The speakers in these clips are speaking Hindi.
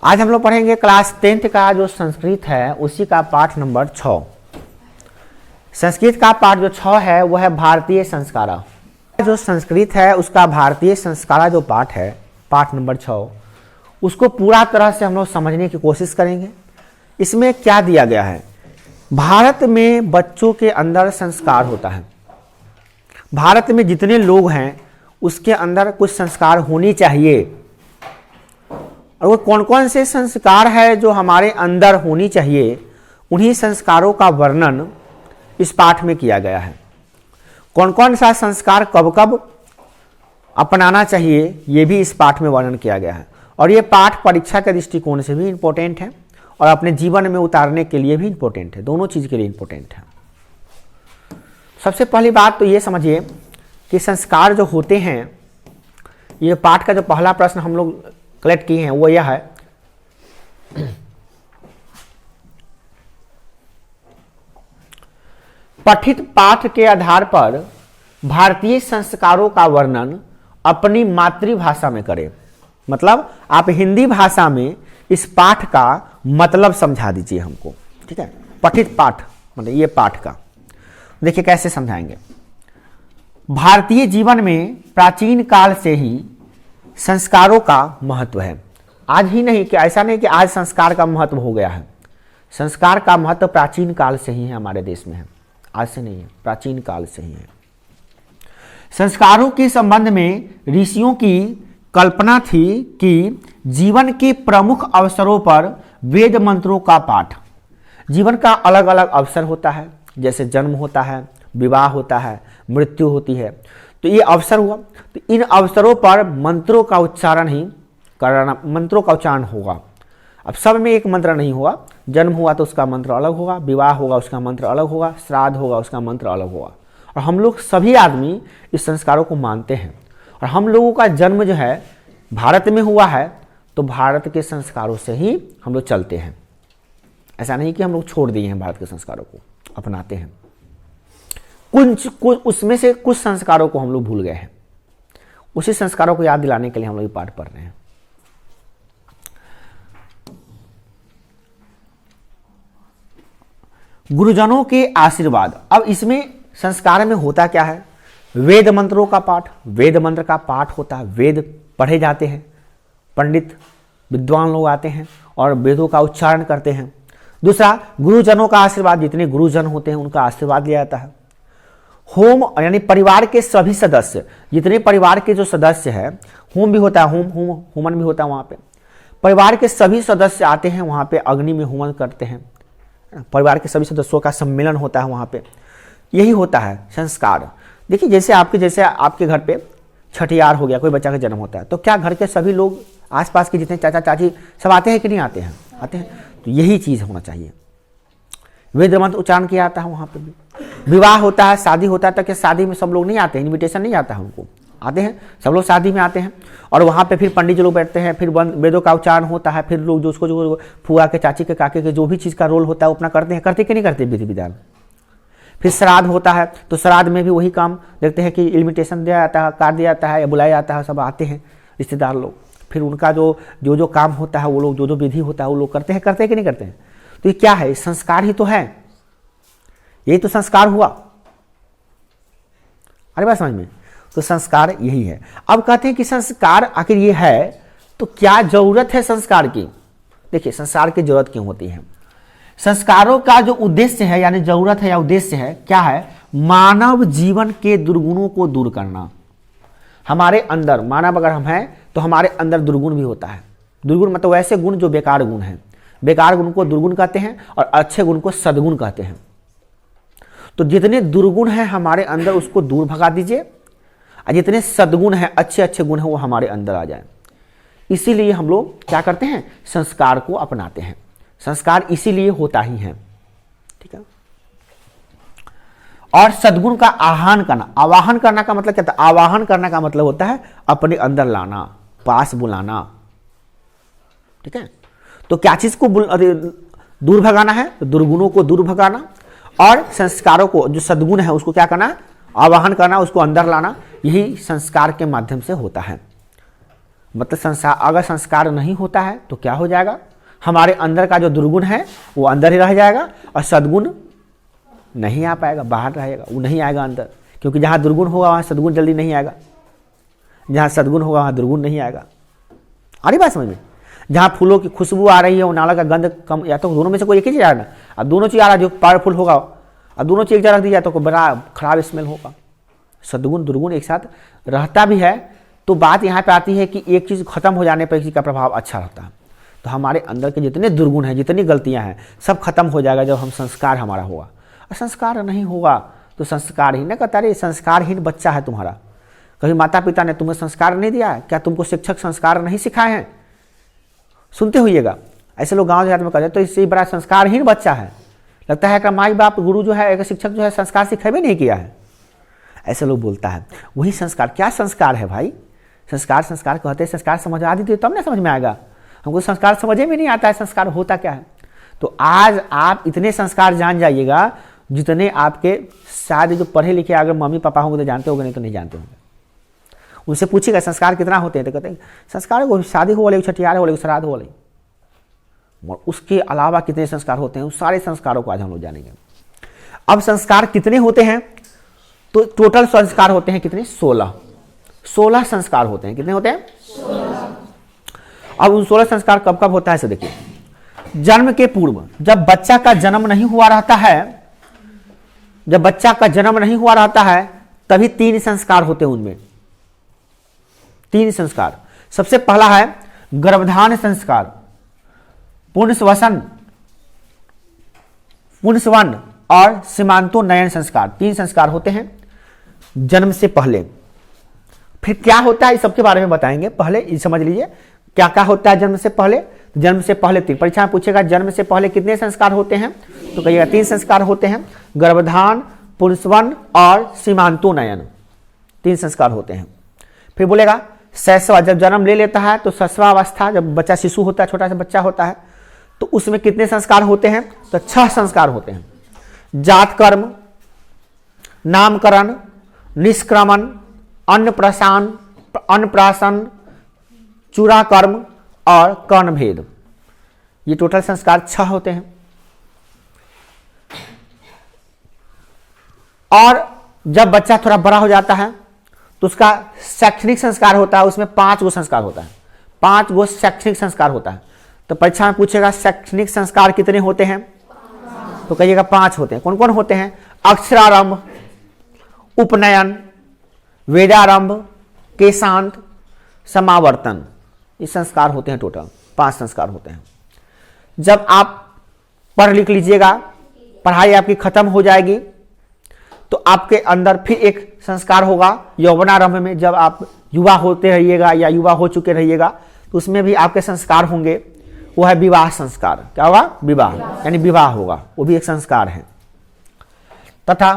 आज हम लोग पढ़ेंगे क्लास 10th का जो संस्कृत है उसी का पाठ नंबर 6। संस्कृत का पाठ जो 6 है वो है भारतीय संस्कारा। जो संस्कृत है उसका भारतीय संस्कारा जो पाठ है, पाठ नंबर 6, उसको पूरा तरह से हम लोग समझने की कोशिश करेंगे। इसमें क्या दिया गया है, भारत में बच्चों के अंदर संस्कार होता है। भारत में जितने लोग हैं उसके अंदर कुछ संस्कार होनी चाहिए, और वो कौन कौन से संस्कार है जो हमारे अंदर होनी चाहिए, उन्हीं संस्कारों का वर्णन इस पाठ में किया गया है। कौन कौन सा संस्कार कब कब अपनाना चाहिए ये भी इस पाठ में वर्णन किया गया है। और ये पाठ परीक्षा के दृष्टिकोण से भी इम्पोर्टेंट है और अपने जीवन में उतारने के लिए भी इम्पोर्टेंट है, दोनों चीज़ के लिए इम्पोर्टेंट है। सबसे पहली बात तो ये समझिए कि संस्कार जो होते हैं, ये पाठ का जो पहला प्रश्न हम लोग कलेक्ट किए हैं वो यह है, पठित पाठ के आधार पर भारतीय संस्कारों का वर्णन अपनी मातृभाषा में करें। मतलब आप हिंदी भाषा में इस पाठ का मतलब समझा दीजिए हमको, ठीक है। पठित पाठ मतलब ये पाठ का देखिए कैसे समझाएंगे। भारतीय जीवन में प्राचीन काल से ही संस्कारों का महत्व है। आज ही नहीं, कि ऐसा नहीं कि आज संस्कार का महत्व हो गया है। संस्कार का महत्व प्राचीन काल से ही है, हमारे देश में है, आज से नहीं है, प्राचीन काल से ही है। संस्कारों के संबंध में ऋषियों की कल्पना थी कि जीवन के प्रमुख अवसरों पर वेद मंत्रों का पाठ। जीवन का अलग अलग अवसर होता है, जैसे जन्म होता है, विवाह होता है, मृत्यु होती है, तो ये अवसर हुआ, तो इन अवसरों पर मंत्रों का उच्चारण ही करना, मंत्रों का उच्चारण होगा। अब सब में एक मंत्र नहीं होगा, जन्म हुआ तो उसका मंत्र अलग होगा, विवाह होगा उसका मंत्र अलग होगा, श्राद्ध होगा उसका मंत्र अलग होगा। और हम लोग सभी आदमी इस संस्कारों को मानते हैं, और हम लोगों का जन्म जो है भारत में हुआ है, तो भारत के संस्कारों से ही हम लोग चलते हैं। ऐसा नहीं कि हम लोग छोड़ दिए हैं भारत के संस्कारों को, अपनाते हैं। कुछ उसमें से कुछ संस्कारों को हम लोग भूल गए हैं, उसी संस्कारों को याद दिलाने के लिए हम लोग ये पाठ पढ़ रहे हैं। गुरुजनों के आशीर्वाद। अब इसमें संस्कार में होता क्या है, वेद मंत्रों का पाठ, वेद मंत्र का पाठ होता है, वेद पढ़े जाते हैं, पंडित विद्वान लोग आते हैं और वेदों का उच्चारण करते हैं। दूसरा, गुरुजनों का आशीर्वाद, जितने गुरुजन होते हैं उनका आशीर्वाद लिया जाता है। होम यानी परिवार के सभी सदस्य, जितने परिवार के जो सदस्य है, होम भी होता है, होमन भी होता है। वहाँ पे परिवार के सभी सदस्य आते हैं, वहाँ पे अग्नि में होमन करते हैं, परिवार के सभी सदस्यों का सम्मेलन होता है वहाँ पे। यही होता है संस्कार। देखिए जैसे आपके घर पे छठियार हो गया, कोई बच्चा का जन्म होता है, तो क्या घर के सभी लोग, आसपास के जितने चाचा चाची सब आते हैं कि नहीं आते हैं? आते हैं। तो यही चीज़ होना चाहिए, वेद मंत्र उच्चारण किया जाता है वहाँ पे भी। विवाह होता है, शादी होता है, तक शादी में सब लोग नहीं आते हैं, इन्विटेशन नहीं आता है उनको, आते हैं सब लोग, शादी में आते हैं। और वहाँ पे फिर पंडित जी लोग बैठते हैं, फिर वेदों का उच्चारण होता है, फिर लोग जो उसको जो फुआ के, चाची के, काके के जो भी चीज़ का रोल होता है वो अपना करते हैं, करते कि नहीं करते विधि विधान। फिर श्राद्ध होता है, तो श्राद्ध में भी वही काम देखते हैं कि इन्विटेशन दिया जाता है, कार्ड दिया जाता है या बुलाया जाता है, सब आते हैं रिश्तेदार लोग। फिर उनका जो काम होता है वो लोग, जो विधि होता है वो लोग करते हैं कि नहीं करते हैं। तो ये क्या है, संस्कार ही तो है, यही तो संस्कार हुआ। अरे बात समझ में, तो संस्कार यही है। अब कहते हैं कि संस्कार आखिर ये है तो क्या जरूरत है संस्कार की। देखिए संस्कार की जरूरत क्यों होती है, संस्कारों का जो उद्देश्य है, यानी जरूरत है या उद्देश्य है, क्या है, मानव जीवन के दुर्गुणों को दूर करना। हमारे अंदर मानव अगर हम हैं तो हमारे अंदर दुर्गुण भी होता है। दुर्गुण मतलब वैसे गुण जो बेकार गुण हैं, बेकार गुण को दुर्गुण कहते हैं और अच्छे गुण को सद्गुण कहते हैं। तो जितने दुर्गुण हैं हमारे अंदर उसको दूर भगा दीजिए, और जितने सद्गुण हैं, अच्छे अच्छे गुण हैं, वो हमारे अंदर आ जाए। इसीलिए हम लोग क्या करते हैं, संस्कार को अपनाते हैं। संस्कार इसीलिए होता ही है, ठीक है। और सद्गुण का आह्वान करना, आवाहन करना का मतलब क्या था, आवाहन करना का मतलब होता है अपने अंदर लाना, पास बुलाना, ठीक है। तो क्या चीज को दूर भगाना है, दुर्गुणों को दूर भगाना, और संस्कारों को, जो सद्गुण है उसको क्या करना, आवाहन करना, उसको अंदर लाना, यही संस्कार के माध्यम से होता है। मतलब संसार अगर संस्कार नहीं होता है तो क्या हो जाएगा, हमारे अंदर का जो दुर्गुण है वो अंदर ही रह जाएगा और सद्गुण नहीं आ पाएगा, बाहर रहेगा, वो नहीं आएगा अंदर। क्योंकि जहाँ दुर्गुण होगा वहाँ सद्गुण जल्दी नहीं आएगा, जहाँ सद्गुण होगा वहाँ दुर्गुण नहीं आएगा। आ रही बात समझ में? जहाँ फूलों की खुशबू आ रही है वो नाला का गंध कम, या तो दोनों में से कोई एक ही चीज आ रहा है ना। अब दोनों चीज आ रहा है जो पावरफुल होगा, अब दोनों चीज एक जगह रख दी जाए तो बड़ा खराब स्मेल होगा। सद्गुण दुर्गुण एक साथ रहता भी है। तो बात यहाँ पे आती है कि एक चीज खत्म हो जाने पर किसी का प्रभाव अच्छा रहता है। तो हमारे अंदर के जितने दुर्गुण हैं, जितनी गलतियां हैं, सब खत्म हो जाएगा जब हम संस्कार हमारा होगा। और संस्कार नहीं होगा तो संस्कारहीन न कहता, अरे संस्कारहीन बच्चा है तुम्हारा। कभी माता पिता ने तुम्हें संस्कार नहीं दिया है क्या? तुमको शिक्षक संस्कार नहीं सिखाए हैं? सुनते होइएगा ऐसे लोग गांव देहात में कहते, तो इससे बड़ा संस्कारहीन बच्चा है। लगता है कि माई बाप गुरु जो है, एक शिक्षक जो है संस्कार सिखेबे नहीं किया है, ऐसे लोग बोलता है। वही संस्कार, क्या संस्कार है भाई? संस्कार संस्कार कहते हैं, संस्कार समझ आ दी तब ना समझ में आएगा। हमको संस्कार समझे में नहीं आता है संस्कार होता क्या है। तो आज आप इतने संस्कार जान जाइएगा जितने आपके शायद जो पढ़े लिखे अगर मम्मी पापा होंगे तो जानते होंगे, नहीं तो नहीं जानते होंगे। उनसे पूछिएगा संस्कार कितना होते हैं तो कहते हैं संस्कार को शादी हो वाले, छठियार हो वाले, श्राद्ध हो वाले, और उसके अलावा कितने संस्कार होते हैं, उस सारे संस्कारों को आज हम लोग जानेंगे। अब संस्कार कितने होते हैं? तो टोटल संस्कार होते हैं कितने? 16 संस्कार होते हैं। कितने होते हैं? 16। अब उन 16 संस्कार कब कब होता है से देखिए। जन्म के पूर्व, जब बच्चा का जन्म नहीं हुआ रहता है, जब बच्चा का जन्म नहीं हुआ रहता है तभी 3 संस्कार होते हैं। उनमें 3 संस्कार। सबसे पहला है गर्भधान संस्कार, पुंसवन और सीमांतोन्नयन संस्कार। 3 संस्कार होते हैं जन्म से पहले। फिर क्या होता है इस सबके बारे में बताएंगे। पहले ये समझ लीजिए क्या क्या होता है जन्म से पहले। जन्म से पहले 3, परीक्षा में पूछेगा जन्म से पहले कितने संस्कार होते हैं तो कहिएगा 3 संस्कार होते हैं, गर्भधान, पुंसवन और सीमांतोन्नयन। 3 संस्कार होते हैं। फिर बोलेगा शैशव, जब जन्म ले लेता है तो शैशवावस्था, जब बच्चा शिशु होता है, छोटा सा बच्चा होता है, तो उसमें कितने संस्कार होते हैं तो 6 संस्कार होते हैं। जात कर्म, नामकरण, निष्क्रमण, अन्नप्राशन, चूड़ाकर्म और कर्णभेद। ये टोटल संस्कार 6 होते हैं। और जब बच्चा थोड़ा बड़ा हो जाता है तो उसका शैक्षणिक संस्कार होता है, उसमें 5 गो संस्कार होता है। 5 गो शैक्षणिक संस्कार होता है। तो परीक्षा में पूछेगा शैक्षणिक संस्कार कितने होते हैं तो कहिएगा 5 होते हैं। कौन कौन होते हैं? अक्षरारंभ, उपनयन, वेदारंभ, केशांत, समावर्तन। ये संस्कार होते हैं। टोटल 5 संस्कार होते हैं। जब आप पढ़ लिख लीजिएगा, पढ़ाई आपकी खत्म हो जाएगी, तो आपके अंदर फिर एक संस्कार होगा यौवनारंभ में। जब आप युवा होते रहिएगा या युवा हो चुके रहिएगा तो उसमें भी आपके संस्कार होंगे। वो है विवाह संस्कार। क्या होगा? विवाह, यानी विवाह होगा, वो भी एक संस्कार है। तथा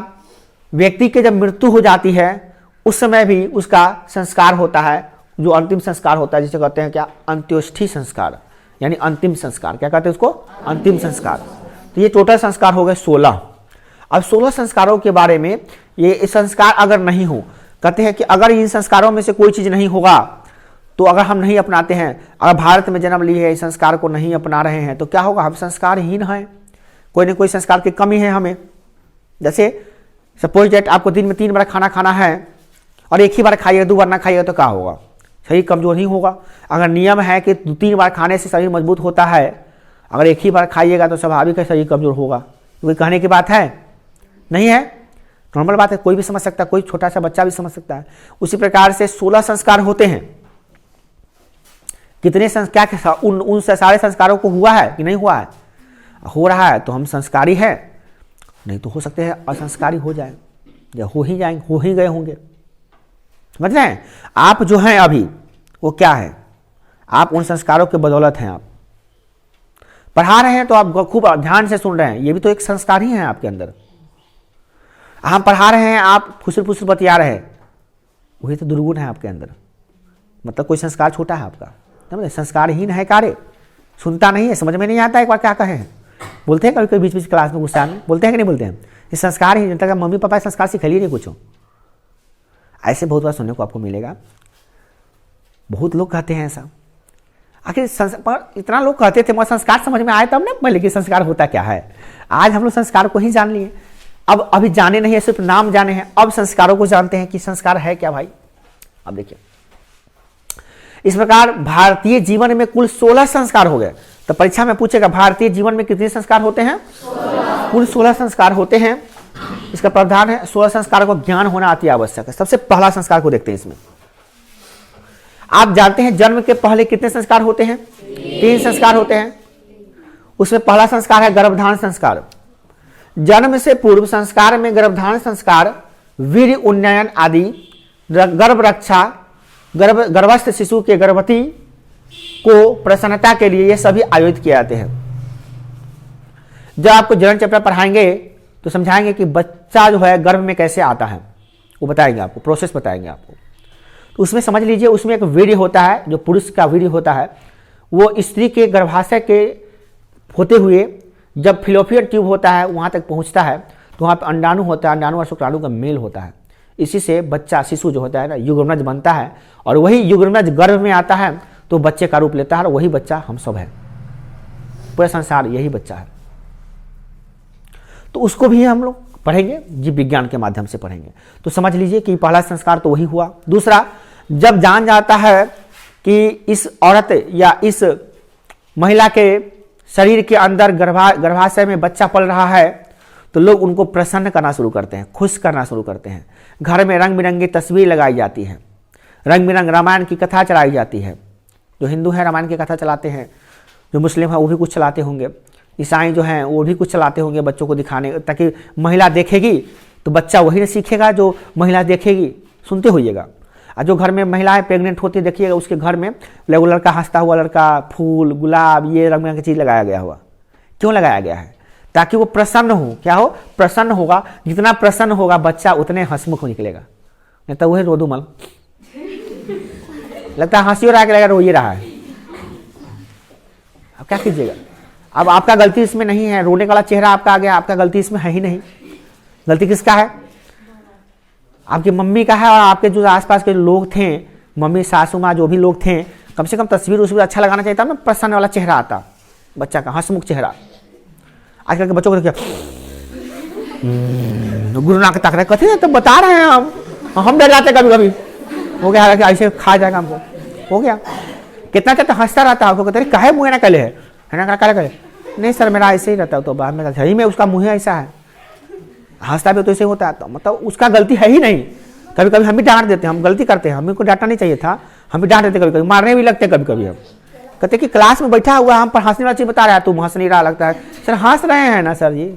व्यक्ति के जब मृत्यु हो जाती है उस समय भी उसका संस्कार होता है, जो अंतिम संस्कार होता है, जिसे कहते हैं क्या? अंत्योष्ठी संस्कार, यानी अंतिम संस्कार। क्या कहते हैं उसको? अंतिम संस्कार। तो ये टोटल संस्कार हो गए 16। अब 16 संस्कारों के बारे में, ये संस्कार अगर नहीं हो, कहते हैं कि अगर इन संस्कारों में से कोई चीज नहीं होगा तो अगर हम नहीं अपनाते हैं, अगर भारत में जन्म लिए है इस संस्कार को नहीं अपना रहे हैं तो क्या होगा? हम संस्कारहीन हैं, कोई ना कोई संस्कार की कमी है हमें। जैसे सपोज डेट आपको दिन में 3 बार खाना खाना है और एक ही बार खाइएगा, 2 बार ना खाइएगा तो क्या होगा? शरीर कमजोर नहीं होगा। अगर नियम है कि 3 बार खाने से शरीर मजबूत होता है, अगर एक ही बार खाइएगा तो स्वाभाविक है शरीर कमजोर होगा। कोई कहने की बात है? नहीं है, नॉर्मल बात है, कोई भी समझ सकता है, कोई छोटा सा बच्चा भी समझ सकता है। उसी प्रकार से 16 संस्कार होते हैं। कितने संस्कार, उन सारे संस्कारों को हुआ है कि नहीं हुआ है? हो रहा है तो हम संस्कारी है, नहीं तो हो सकते हैं असंस्कारी हो जाए, या हो ही जाएंगे, हो ही गए होंगे। समझ रहे हैं? आप जो हैं अभी वो क्या है? आप उन संस्कारों के बदौलत हैं। आप पढ़ा रहे हैं तो आप खूब ध्यान से सुन रहे हैं, ये भी तो एक संस्कार ही है आपके अंदर। हम पढ़ा रहे हैं, आप फुसुर फुसुर बतिया रहे हैं, वही तो दुर्गुण है आपके अंदर। मतलब कोई संस्कार छोटा है आपका, समझे? संस्कारहीन है कार्य, सुनता नहीं है, समझ में नहीं आता एक बार क्या कहे हैं। बोलते हैं कभी कभी बीच बीच क्लास में गुस्सा में, बोलते हैं कि नहीं बोलते हैं? ये संस्कार ही, जनता का मम्मी पापा संस्कार सिखा लिए नहीं कुछ। ऐसे बहुत बार सुनने को आपको मिलेगा। बहुत लोग कहते हैं ऐसा। आखिर पर इतना लोग कहते थे मगर संस्कार समझ में आए तब ना पहले कि संस्कार होता क्या है। आज हम लोग संस्कार को ही जान लिए। अब अभी जाने नहीं है, सिर्फ नाम जाने हैं, अब संस्कारों को जानते हैं कि संस्कार है क्या भाई। अब देखिए इस प्रकार भारतीय जीवन में कुल 16 संस्कार हो गए। तो परीक्षा में पूछेगा भारतीय जीवन में कितने संस्कार होते हैं? कुल 16 संस्कार होते हैं। इसका प्रावधान है 16 संस्कारों को ज्ञान होना अति आवश्यक है। सबसे पहला संस्कार को देखते हैं। इसमें आप जानते हैं जन्म के पहले कितने संस्कार होते हैं? 3 संस्कार होते हैं। उसमें पहला संस्कार है गर्भधारण संस्कार। जन्म से पूर्व संस्कार में गर्भधारण संस्कार, वीर्य उन्नयन आदि, गर्भ रक्षा, गर्भस्थ शिशु के गर्भवती को प्रसन्नता के लिए ये सभी आयोजित किए जाते हैं। जब आपको जनन चैप्टर पढ़ाएंगे तो समझाएंगे कि बच्चा जो है गर्भ में कैसे आता है, वो बताएंगे आपको, प्रोसेस बताएंगे आपको। तो उसमें समझ लीजिए उसमें एक वीर्य होता है, जो पुरुष का वीर्य होता है, वो स्त्री के गर्भाशय के होते हुए जब फिलोपियन ट्यूब होता है वहाँ तक पहुँचता है तो वहाँ पर अंडाणु होता है, अंडाणु और शुक्राणु का मेल होता है। इसी से बच्चा शिशु जो होता है ना युग्मनज बनता है और वही युग्मनज गर्भ में आता है तो बच्चे का रूप लेता है और वही बच्चा हम सब है, पूरा संसार यही बच्चा है। तो उसको भी हम लोग पढ़ेंगे, जीव विज्ञान के माध्यम से पढ़ेंगे। तो समझ लीजिए कि पहला संस्कार तो वही हुआ। दूसरा, जब जान जाता है कि इस औरत या इस महिला के शरीर के अंदर गर्भाशय में बच्चा पल रहा है तो लोग उनको प्रसन्न करना शुरू करते हैं, खुश करना शुरू करते हैं। घर में रंग बिरंगी तस्वीर लगाई जाती है, रंग बिरंग रामायण की कथा चलाई जाती है। जो हिंदू है रामायण की कथा चलाते हैं, जो मुस्लिम है वो भी कुछ चलाते होंगे, ईसाई जो हैं वो भी कुछ चलाते होंगे बच्चों को दिखाने, ताकि महिला देखेगी तो बच्चा वही ना सीखेगा जो महिला देखेगी। सुनते होइएगा। और जो घर में महिलाएं प्रेग्नेंट होती है देखिएगा उसके घर में वो लड़का, हंसता हुआ लड़का, फूल गुलाब ये रंग बिरंग की चीज़ लगाया गया हुआ। क्यों लगाया गया है? ताकि वो प्रसन्न हो। क्या हो? प्रसन्न होगा। जितना प्रसन्न होगा बच्चा उतने हंसमुख निकलेगा। नहीं तो वही रोदूमल लगता है, हंसी हो रहा है कि लगा रो ही रहा है। अब क्या कीजिएगा? अब आपका गलती इसमें नहीं है, रोने वाला चेहरा आपका आ गया, आपका गलती इसमें है ही नहीं। गलती किसका है? आपकी मम्मी का है। और आपके जो आसपास के लोग थे, मम्मी सासू माँ जो भी लोग थे, कम से कम तस्वीर उसमें अच्छा लगाना चाहिए था ना, प्रसन्न वाला चेहरा आता बच्चा का, हंसमुख चेहरा। आजकल के बच्चों को देखिए गुरु नाक ताक रहे, कथी तो बता रहे हैं हम डर जाते कभी कभी। हो गया कि ऐसे खा जाएगा हमको, हो गया। कितना चाहते हंसता रहता है, आपको कहते काहे मुँह ना कले है ना, काले कले नहीं सर मेरा ऐसे ही रहता है। तो बाद में सही में उसका मुँह ऐसा है, हंसता भी तो ऐसे होता है, तो मतलब उसका गलती है ही नहीं। कभी कभी हम भी डांट देते हैं, हम गलती करते हैं, हमें को डांटना नहीं चाहिए था, हम भी डांट देते, कभी कभी मारने भी लगते कभी कभी। हम कहते कि क्लास में बैठा हुआ हम पर हंसने वाला चीज बता रहा है, तुम हंस नहीं रहा लगता है। सर हंस रहे हैं ना सर जी,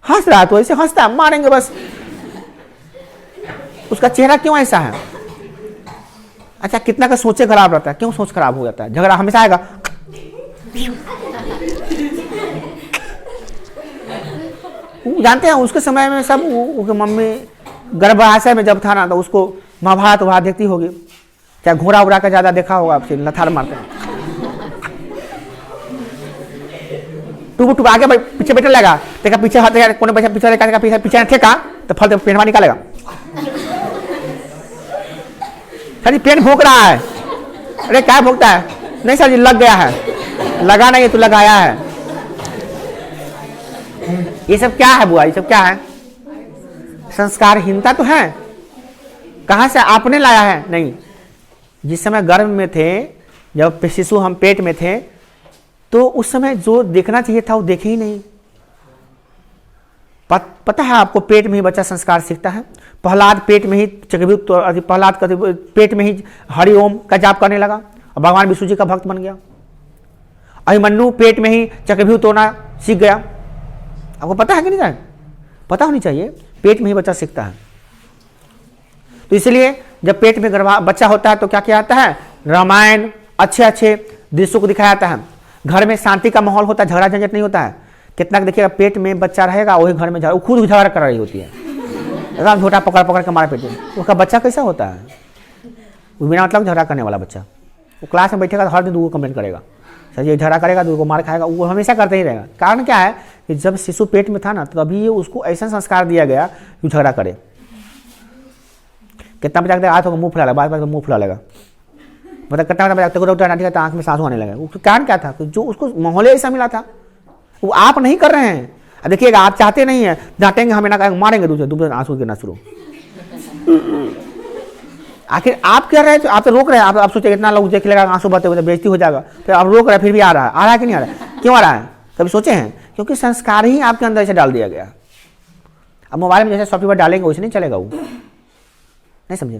हंस रहा है तो ऐसे हंसता है, मारेंगे बस। उसका चेहरा क्यों ऐसा है? अच्छा कितना का सोचे खराब रहता है, क्यों सोच खराब हो जाता है? झगड़ा हमेशा आएगा। जानते हैं उसके समय में सब मम्मी गर्भाशय में जब था ना तो उसको महाभारत वहां देखती होगी, चाहे घोड़ा उड़ा का ज्यादा देखा होगा, आपसे लथार मारते टूब आगे पीछे बैठे लगा, देखा पीछे हाथ कोने पीछे पीछे पीछे ठेका तो फल पेनवा निकालेगा। सर जी पेन भोंक रहा है। अरे क्या भोंकता है? नहीं सर जी लग गया है। लगा नहीं तो लगाया है। ये सब क्या है बुआ? ये सब क्या है? संस्कारहीनता तो है। कहां से आपने लाया है? नहीं, जिस समय गर्भ में थे, जब शिशु हम पेट में थे, तो उस समय जो देखना चाहिए था वो देखे ही नहीं। पता है आपको, पेट में ही बच्चा संस्कार सीखता है। प्रहलाद पेट में ही प्रहलाद पेट में ही हरिओम का जाप करने लगा और भगवान विष्णु जी का भक्त बन गया। अभिमन्यु पेट में ही चक्रव्यूह तोड़ना सीख गया। आपको पता है कि नहीं? पता होनी चाहिए, पेट में ही बच्चा सीखता है। तो इसलिए जब पेट में बच्चा होता है तो क्या किया जाता है? रामायण अच्छे अच्छे दृश्यों को दिखाया जाता है। घर में शांति का माहौल होता है, झगड़ा झंझट नहीं होता है। कितना देखिएगा पेट में बच्चा रहेगा वही घर में वो खुद झगड़ा कर रही होती है, एकदम झोटा पकड़ पकड़ के मारे पेट में। उसका बच्चा कैसा होता है? वो बिना मतलब झगड़ा करने वाला बच्चा। वो क्लास में बैठेगा तो हर दिन दूसरे को कमेंट करेगा, सर ये झगड़ा करेगा, दूसरे को मार खाएगा, वो हमेशा करते ही रहेगा। कारण क्या है कि जब शिशु पेट में था ना तभी उसको ऐसा संस्कार दिया गया कि झगड़ा करे। कितना बच्चा आज तो मुंह फुला लेगा, बाद मुंह फुला लेगा, मतलब करता करता आंख में सांसू आने लगा। उसका कारण क्या था? जो उसको माहौल ऐसा मिला था, वो आप नहीं कर रहे हैं। देखिएगा, आप चाहते नहीं है, डांटेंगे हमें ना, मारेंगे दूसरे आंसू गिरना शुरू। आखिर आप कर रहे हैं, आप तो रोक रहे हैं। आप सोचे इतना लोग देख लेगा, आंसू बहते हुए बेइज्जती हो जाएगा, फिर आप रोक रहे हैं, फिर भी आ रहा है कि नहीं आ रहा है? क्यों आ रहा है? कभी सोचे हैं? क्योंकि संस्कार ही आपके अंदर से डाल दिया गया। अब मोबाइल में जैसे सॉफ्टवेयर डालेंगे वैसे नहीं चलेगा, वो नहीं समझे?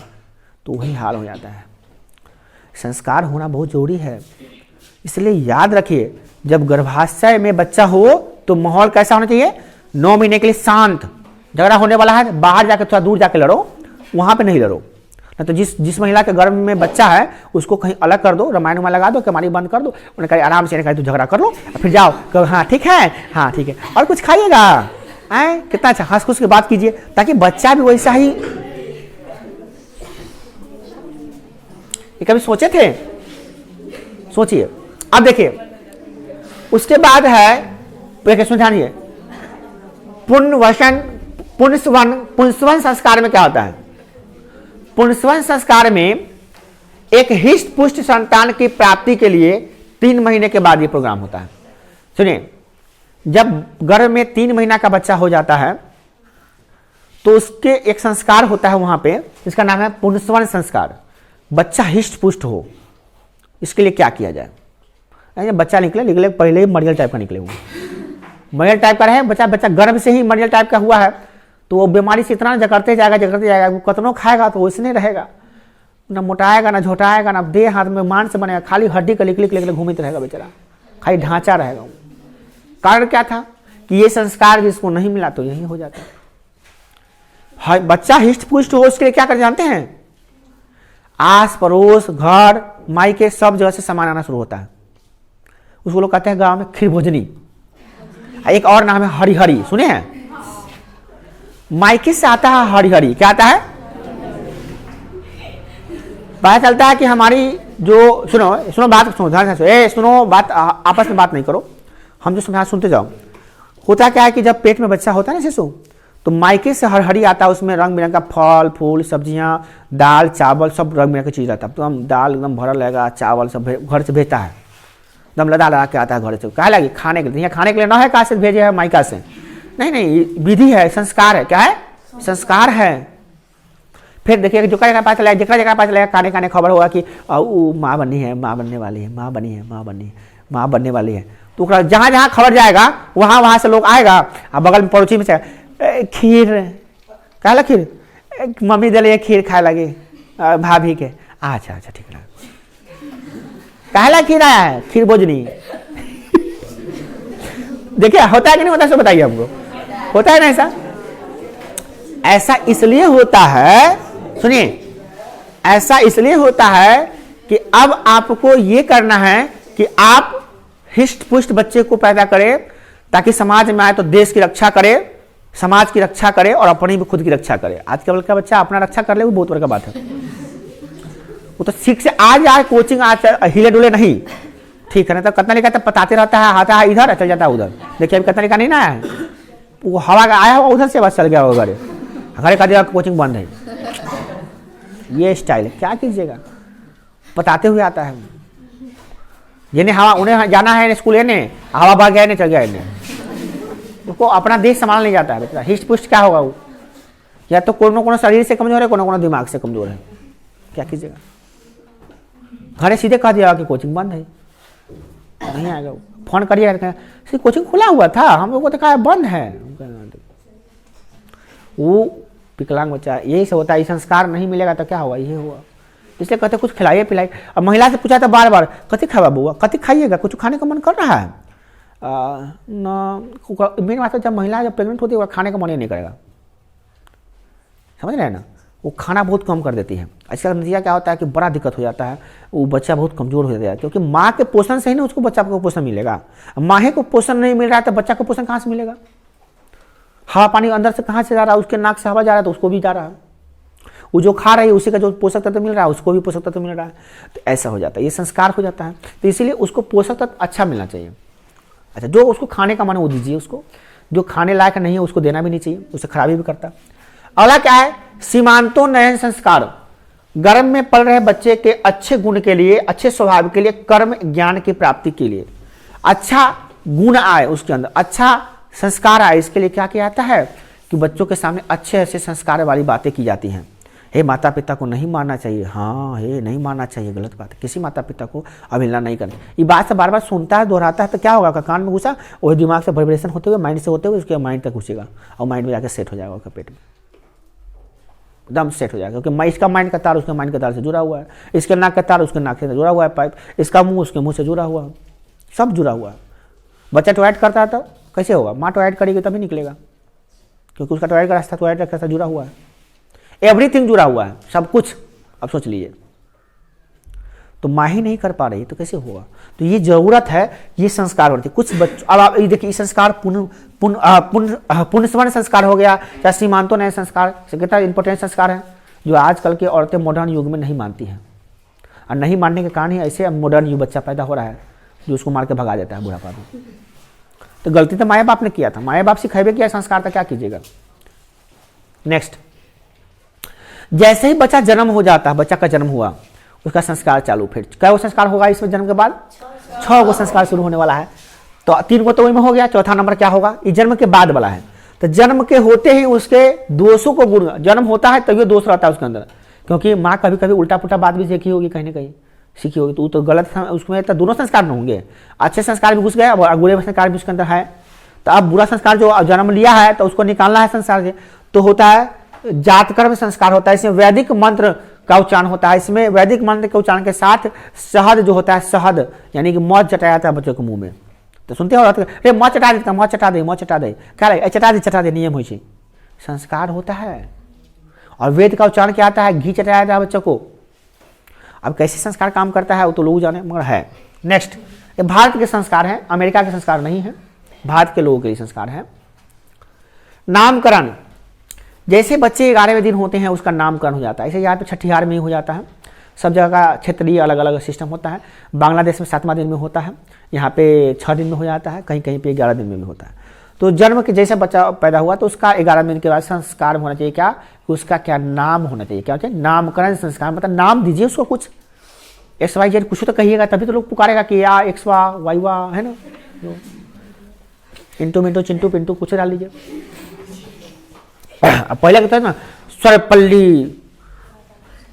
तो वही हाल हो जाता है। संस्कार होना बहुत जरूरी है। इसलिए याद रखिए, जब गर्भाशय में बच्चा हो तो माहौल कैसा होना चाहिए? 9 महीने के लिए शांत। झगड़ा होने वाला है, बाहर जाकर थोड़ा दूर जाकर लड़ो, वहां पे नहीं लड़ो। तो जिस महिला के गर्भ में बच्चा है उसको कहीं अलग कर दो, रामायण में लगा दो, कमानी बंद कर दो, उन्हें कहे आराम से, तू झगड़ा कर लो, फिर जाओ कहो हाँ ठीक है, हाँ ठीक है, और कुछ खाइएगा, आए कितना अच्छा हंस खुश की बात कीजिए, ताकि बच्चा भी वैसा ही। ये कभी सोचे थे? सोचिए। अब देखिए, उसके बाद है सुनिए, पुंसवन संस्कार में क्या होता है? पुंसवन संस्कार में एक हिष्ट पुष्ट संतान की प्राप्ति के लिए 3 महीने के बाद ये प्रोग्राम होता है। सुनिए, जब गर्भ में 3 महीना का बच्चा हो जाता है तो उसके एक संस्कार होता है वहां पे, इसका नाम है पुंसवन संस्कार। बच्चा हिष्ट पुष्ट हो, इसके लिए क्या किया जाए? बच्चा निकले पहले ही मरियल टाइप का निकले हुए, मरियल टाइप का रहे बच्चा गर्भ से ही मरियल टाइप का हुआ है, तो वो बीमारी से इतना जकड़ते जाएगा, वो कतनों खाएगा तो वैसे नहीं रहेगा, ना मोटाएगा ना झोटाएगा, ना देह हाथ में मांस बनेगा, खाली हड्डी का लिख घूमित रहेगा बेचारा, खाली ढांचा रहेगा। कारण क्या था? कि ये संस्कार जिसको नहीं मिला तो यही हो जाता है। बच्चा हिष्ट पुष्ट हो उसके लिए क्या कर जानते हैं? आस पड़ोस घर मायके सब जगह से सामान आना शुरू होता है। उसको लोग कहते हैं गांव में खीर भोजनी। एक और नाम है हरिहरी, सुने हैं? मायके से आता है हरिहरी। क्या आता है? पता चलता है कि हमारी जो सुनो बात सुनो ध्यान से सुनो बात, आपस में बात नहीं करो, हम जो समझा सुनते जाओ। होता क्या है कि जब पेट में बच्चा होता है ना शिशु, तो मायके से हरिहरी आता है, उसमें रंग बिरंग का फल फूल सब्जियां दाल चावल सब रंग बिरंग की चीज रहता है। तो हम दाल एकदम भरल रहेगा, चावल सब घर से भेजता है, एकदम लदा के आता है घर से। कहा लगी खाने के लिए, यहाँ खाने के लिए ना है, कहाँ से भेजे है? मायका से। नहीं, विधि है, संस्कार है। क्या है? संस्कार है। फिर देखिए जो जगह पास चलेगा खाने खबर होगा कि माँ बननी है, माँ बनने वाली है, माँ बनी है, माँ बनने वाली है। तो जहां जहां खबर जाएगा वहां से लोग आएगा, और बगल में पड़ोसी में से खीर, कहा खीर, मम्मी दे खीर खाए लगे भाभी के। अच्छा ठीक है, कहला खीर आया है, खीर भोजनी। देखिए होता है कि नहीं होता, सो बताइए हमको। होता है ना ऐसा? ऐसा इसलिए होता है, सुनिए, ऐसा इसलिए होता है कि अब आपको ये करना है कि आप हिष्ट पुष्ट बच्चे को पैदा करें, ताकि समाज में आए तो देश की रक्षा करे, समाज की रक्षा करे और अपनी भी खुद की रक्षा करे। आजकल का बच्चा अपना रक्षा कर ले, वो बहुत बड़ा बात है। वो तो सीख से आज कोचिंग आज हिले डुले नहीं, ठीक है ना? तो कितना नहीं कहता, पताते रहता है, आता है इधर चल जाता है उधर। देखिए अभी कितना का नहीं ना है, वो हवा का आया हुआ उधर से बस चल गया होगा, घरे का कोचिंग बंद है। ये स्टाइल है, क्या कीजिएगा? बताते हुए आता है। जिन्हें हवा उन्हें जाना है स्कूल, ने हवा बह गया, चल गया, उसको अपना देश संभाल नहीं जाता है बेटा। हिष्ट पुष्ट क्या होगा? वो या तो कोनो शरीर से कमजोर है, कोनो दिमाग से कमजोर है। क्या कीजिएगा? घरे सीधे कह दिया कि कोचिंग बंद है, नहीं आएगा। फोन करिए, कोचिंग खुला हुआ था, हम लोग को तो कहा बंद है। वो विकलांग बच्चा, यही सब होता है। संस्कार नहीं मिलेगा तो क्या होगा? ये हुआ। इसलिए कहते कुछ खिलाइए पिलाइए। अब महिला से पूछा था बार बार, कथी खावा बुआ, कथी खाइएगा, कुछ खाने का मन कर रहा है? मेरी बात है, जब महिला जब प्रेग्नेंट होती है खाने का मन ही नहीं करेगा, समझ रहे हैं ना? वो खाना बहुत कम कर देती है। इसका नतीजा क्या होता है कि बड़ा दिक्कत हो जाता है, वो बच्चा बहुत कमजोर हो जाता है। क्योंकि माँ के पोषण से ही ना उसको बच्चा को पोषण मिलेगा। माँ को पोषण नहीं मिल रहा है तो बच्चा को पोषण कहाँ से मिलेगा? हवा पानी अंदर से कहाँ से जा रहा है? उसके नाक से हवा जा रहा है तो उसको भी जा रहा है। वो जो खा रही है उसी का जो पोषक तत्व मिल रहा है उसको भी पोषक तत्व मिल रहा है। तो ऐसा हो जाता है, ये संस्कार हो जाता है। तो इसीलिए उसको पोषक तत्व अच्छा मिलना चाहिए। अच्छा, जो उसको खाने का मन है वो दीजिए उसको, जो खाने लायक नहीं है उसको देना भी नहीं चाहिए, उसे खराबी भी करता है। अगला क्या है? सीमांतोन्नयन संस्कार, गर्भ में पल रहे बच्चे के अच्छे गुण के लिए, अच्छे स्वभाव के लिए, कर्म ज्ञान की प्राप्ति के लिए, अच्छा गुण आए उसके अंदर, अच्छा संस्कार आए, इसके लिए क्या किया जाता है कि बच्चों के सामने अच्छे ऐसे संस्कार वाली बातें की जाती हैं। हे माता पिता को नहीं मारना चाहिए, हाँ हे नहीं मारना चाहिए, गलत बात है, किसी माता पिता को अवहेलना नहीं करनी। ये बात से बार बार सुनता है, दोहराता है, तो क्या होगा, कान में घुसा, वही दिमाग से वाइब्रेशन होते हुए, माइंड से होते हुए उसके माइंड तक घुसेगा और माइंड में जाकर सेट हो जाएगा, उसका पेट में एकदम सेट हो जाएगा। क्योंकि इसका माइंड का तार उसके माइंड के तार से जुड़ा हुआ है, इसके नाक का तार उसके नाक से जुड़ा हुआ है, पाइप, इसका मुंह उसके मुंह से जुड़ा हुआ है, सब जुड़ा हुआ है। बच्चा टॉयलेट करता है तो कैसे होगा, माँ टॉयलेट करेगी तभी निकलेगा, क्योंकि उसका टॉयलेट का रास्ता टॉयलेट का रास्ता जुड़ा हुआ है, एवरीथिंग जुड़ा हुआ है, सब कुछ। अब सोच लीजिए, तो माँ ही नहीं कर पा रही तो कैसे होगा। तो ये जरूरत है, ये संस्कार होते कुछ बच्चों। अब आप ये देखिए, संस्कार पुण्य स्मरण संस्कार हो गया, या सीमांतों नए संस्कार, कितना इंपॉर्टेंट संस्कार है जो आजकल की औरतें मॉडर्न युग में नहीं मानती हैं। और नहीं मानने के कारण ही ऐसे मॉडर्न युग बच्चा पैदा हो रहा है जो उसको मार के भगा देता है बुढ़ापा में। तो गलती तो माँ बाप ने किया था, माँ बाप सिखावे किया संस्कार था, क्या कीजिएगा। नेक्स्ट, जैसे ही बच्चा जन्म हो जाता है, बच्चा का जन्म हुआ, उसका संस्कार चालू। फिर क्या वो संस्कार होगा इसमें, जन्म के बाद 6 गो संस्कार शुरू होने वाला है। तो 3 गो तो वही में हो गया, चौथा नंबर क्या होगा, ये जन्म के बाद वाला है। तो जन्म के होते ही उसके दोषों को गुण, जन्म होता है तभी दोष रहता है उसके अंदर, क्योंकि माँ कभी कभी उल्टा पुल्टा बात भी सीखी होगी, कहीं ना कहीं सीखी होगी, तो गलत उसमें तो दोनों संस्कार में होंगे, अच्छे संस्कार भी घुस गए और बुरे संस्कार भी उसके अंदर है। तो अब बुरा संस्कार जो जन्म लिया है तो उसको निकालना है संसार से, तो होता है जातकर्म संस्कार होता है। इसमें वैदिक मंत्र का उच्चारण होता है, इसमें वैदिक मंत्र के उच्चारण के साथ शहद जो होता है, शहद यानी कि मौत चटाया जाता है बच्चों के मुंह में। तो सुनते हो, अरे मौत चटा देता, मौत चटा दे, मौत चटा दे, क्या लगे, चटा दे, नियम हो, संस्कार होता है। और वेद का उच्चारण क्या आता है, घी चटाया जाता है बच्चों को। अब कैसे संस्कार काम करता है वो तो लोग जाने, मगर है। नेक्स्ट, ये भारत के संस्कार हैं, अमेरिका के संस्कार नहीं है, भारत के लोगों के लिए संस्कार है। नामकरण, जैसे बच्चे 11वें दिन होते हैं उसका नामकरण हो जाता है। ऐसे यहाँ पे छठिहार में ही हो जाता है, सब जगह का क्षेत्रीय अलग अलग सिस्टम होता है। बांग्लादेश में 7वां दिन में होता है, यहाँ पे 6 दिन में हो जाता है, कहीं कहीं पे 11 दिन में भी होता है। तो जन्म के जैसे बच्चा पैदा हुआ तो उसका 11 दिन के बाद संस्कार होना चाहिए, क्या, उसका क्या नाम होना चाहिए, क्या होता है नामकरण संस्कार, मतलब नाम दीजिए उसको, कुछ XYZ कुछ तो कहिएगा, तभी तो लोग पुकारेगा कि या एक्सवा वाईवा है ना, इंटू मिंटू चिंटू पिंटू कुछ डाल लीजिए। पहले कहते हैं ना सर्वपल्ली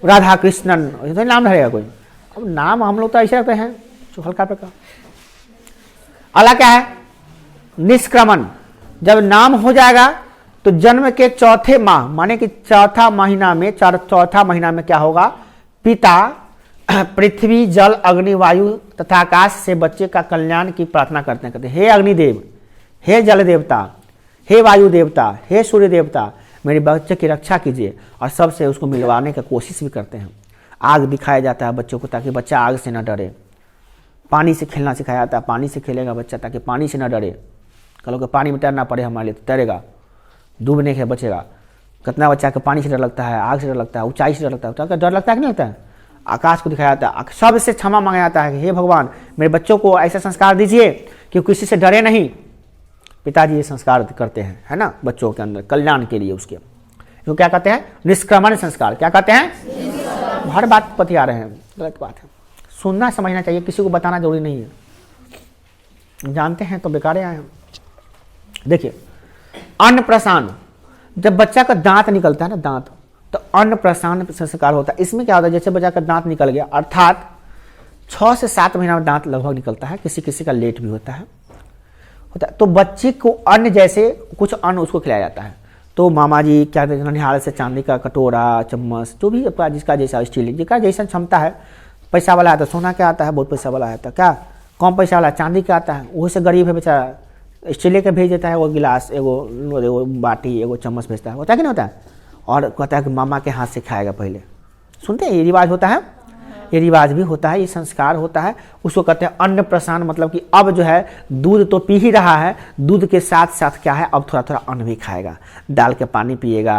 राधा कृष्णन, तो नाम रहेगा कोई। अब नाम हम लोग तो ऐसे रखते हैं जो हल्का प्रकार। अगला क्या है, निष्क्रमण, जब नाम हो जाएगा तो जन्म के चौथे माह माने कि चौथा महीना में क्या होगा, पिता पृथ्वी जल अग्नि वायु तथा आकाश से बच्चे का कल्याण की प्रार्थना करते हैं। हे अग्निदेव, हे जल देवता, हे वायु देवता, हे सूर्य देवता, मेरे बच्चे की रक्षा कीजिए। और सबसे उसको मिलवाने की कोशिश भी करते हैं। आग दिखाया जाता है बच्चों को ताकि बच्चा आग से न डरे। पानी से खेलना सिखाया जाता है, पानी से खेलेगा बच्चा ताकि पानी से न डरे। कल को पानी में तैरना पड़े हमारे लिए तो तैरेगा, डूबने से बचेगा। कितना बच्चा के पानी से डर लगता है, आग से डर लगता है, ऊंचाई से डर लगता है, तो डर लगता है कि नहीं लगता है। आकाश को दिखाया जाता है, सबसे क्षमा मांगा जाता है कि हे भगवान मेरे बच्चों को ऐसा संस्कार दीजिए कि किसी से डरे नहीं। पिताजी ये संस्कार करते हैं, है ना, बच्चों के अंदर कल्याण के लिए उसके, जो क्या कहते हैं निष्क्रमण संस्कार। क्या कहते हैं, हर बात पति आ रहे हैं, गलत बात है, सुनना समझना चाहिए, किसी को बताना जरूरी नहीं है, जानते हैं तो बेकार आए हैं। देखिए अन्नप्राशन, जब बच्चा का दांत निकलता है ना, दांत, तो अन्नप्राशन संस्कार होता है। इसमें क्या होता है, जैसे बच्चा का दांत निकल गया, अर्थात 6 से 7 महीना में दांत लगभग निकलता है, किसी किसी का लेट भी होता है, तो बच्चे को अन्न जैसे कुछ अन्न उसको खिलाया जाता है। तो मामा जी क्या देते हैं, ननिहाल से चांदी का कटोरा चम्मच, जो भी जिसका जैसा स्टील, जिसका जैसा क्षमता है, पैसा वाला आता है सोना का आता है, बहुत पैसा वाला आता है, क्या कम पैसा वाला चांदी का आता है, वही से गरीब है बेचारा स्टील के भेज देता है, वो गिलास एगो बाटी एगो चम्मच भेजता है, होता है कि नहीं होता है। और कहता है कि मामा के हाथ से खाएगा पहले, सुनते हैं ये रिवाज होता है, ये रिवाज भी होता है, ये संस्कार होता है। उसको कहते हैं अन्नप्राशन, मतलब कि अब जो है दूध तो पी ही रहा है, दूध के साथ साथ क्या है अब थोड़ा थोड़ा अन्न भी खाएगा, दाल के पानी पिएगा,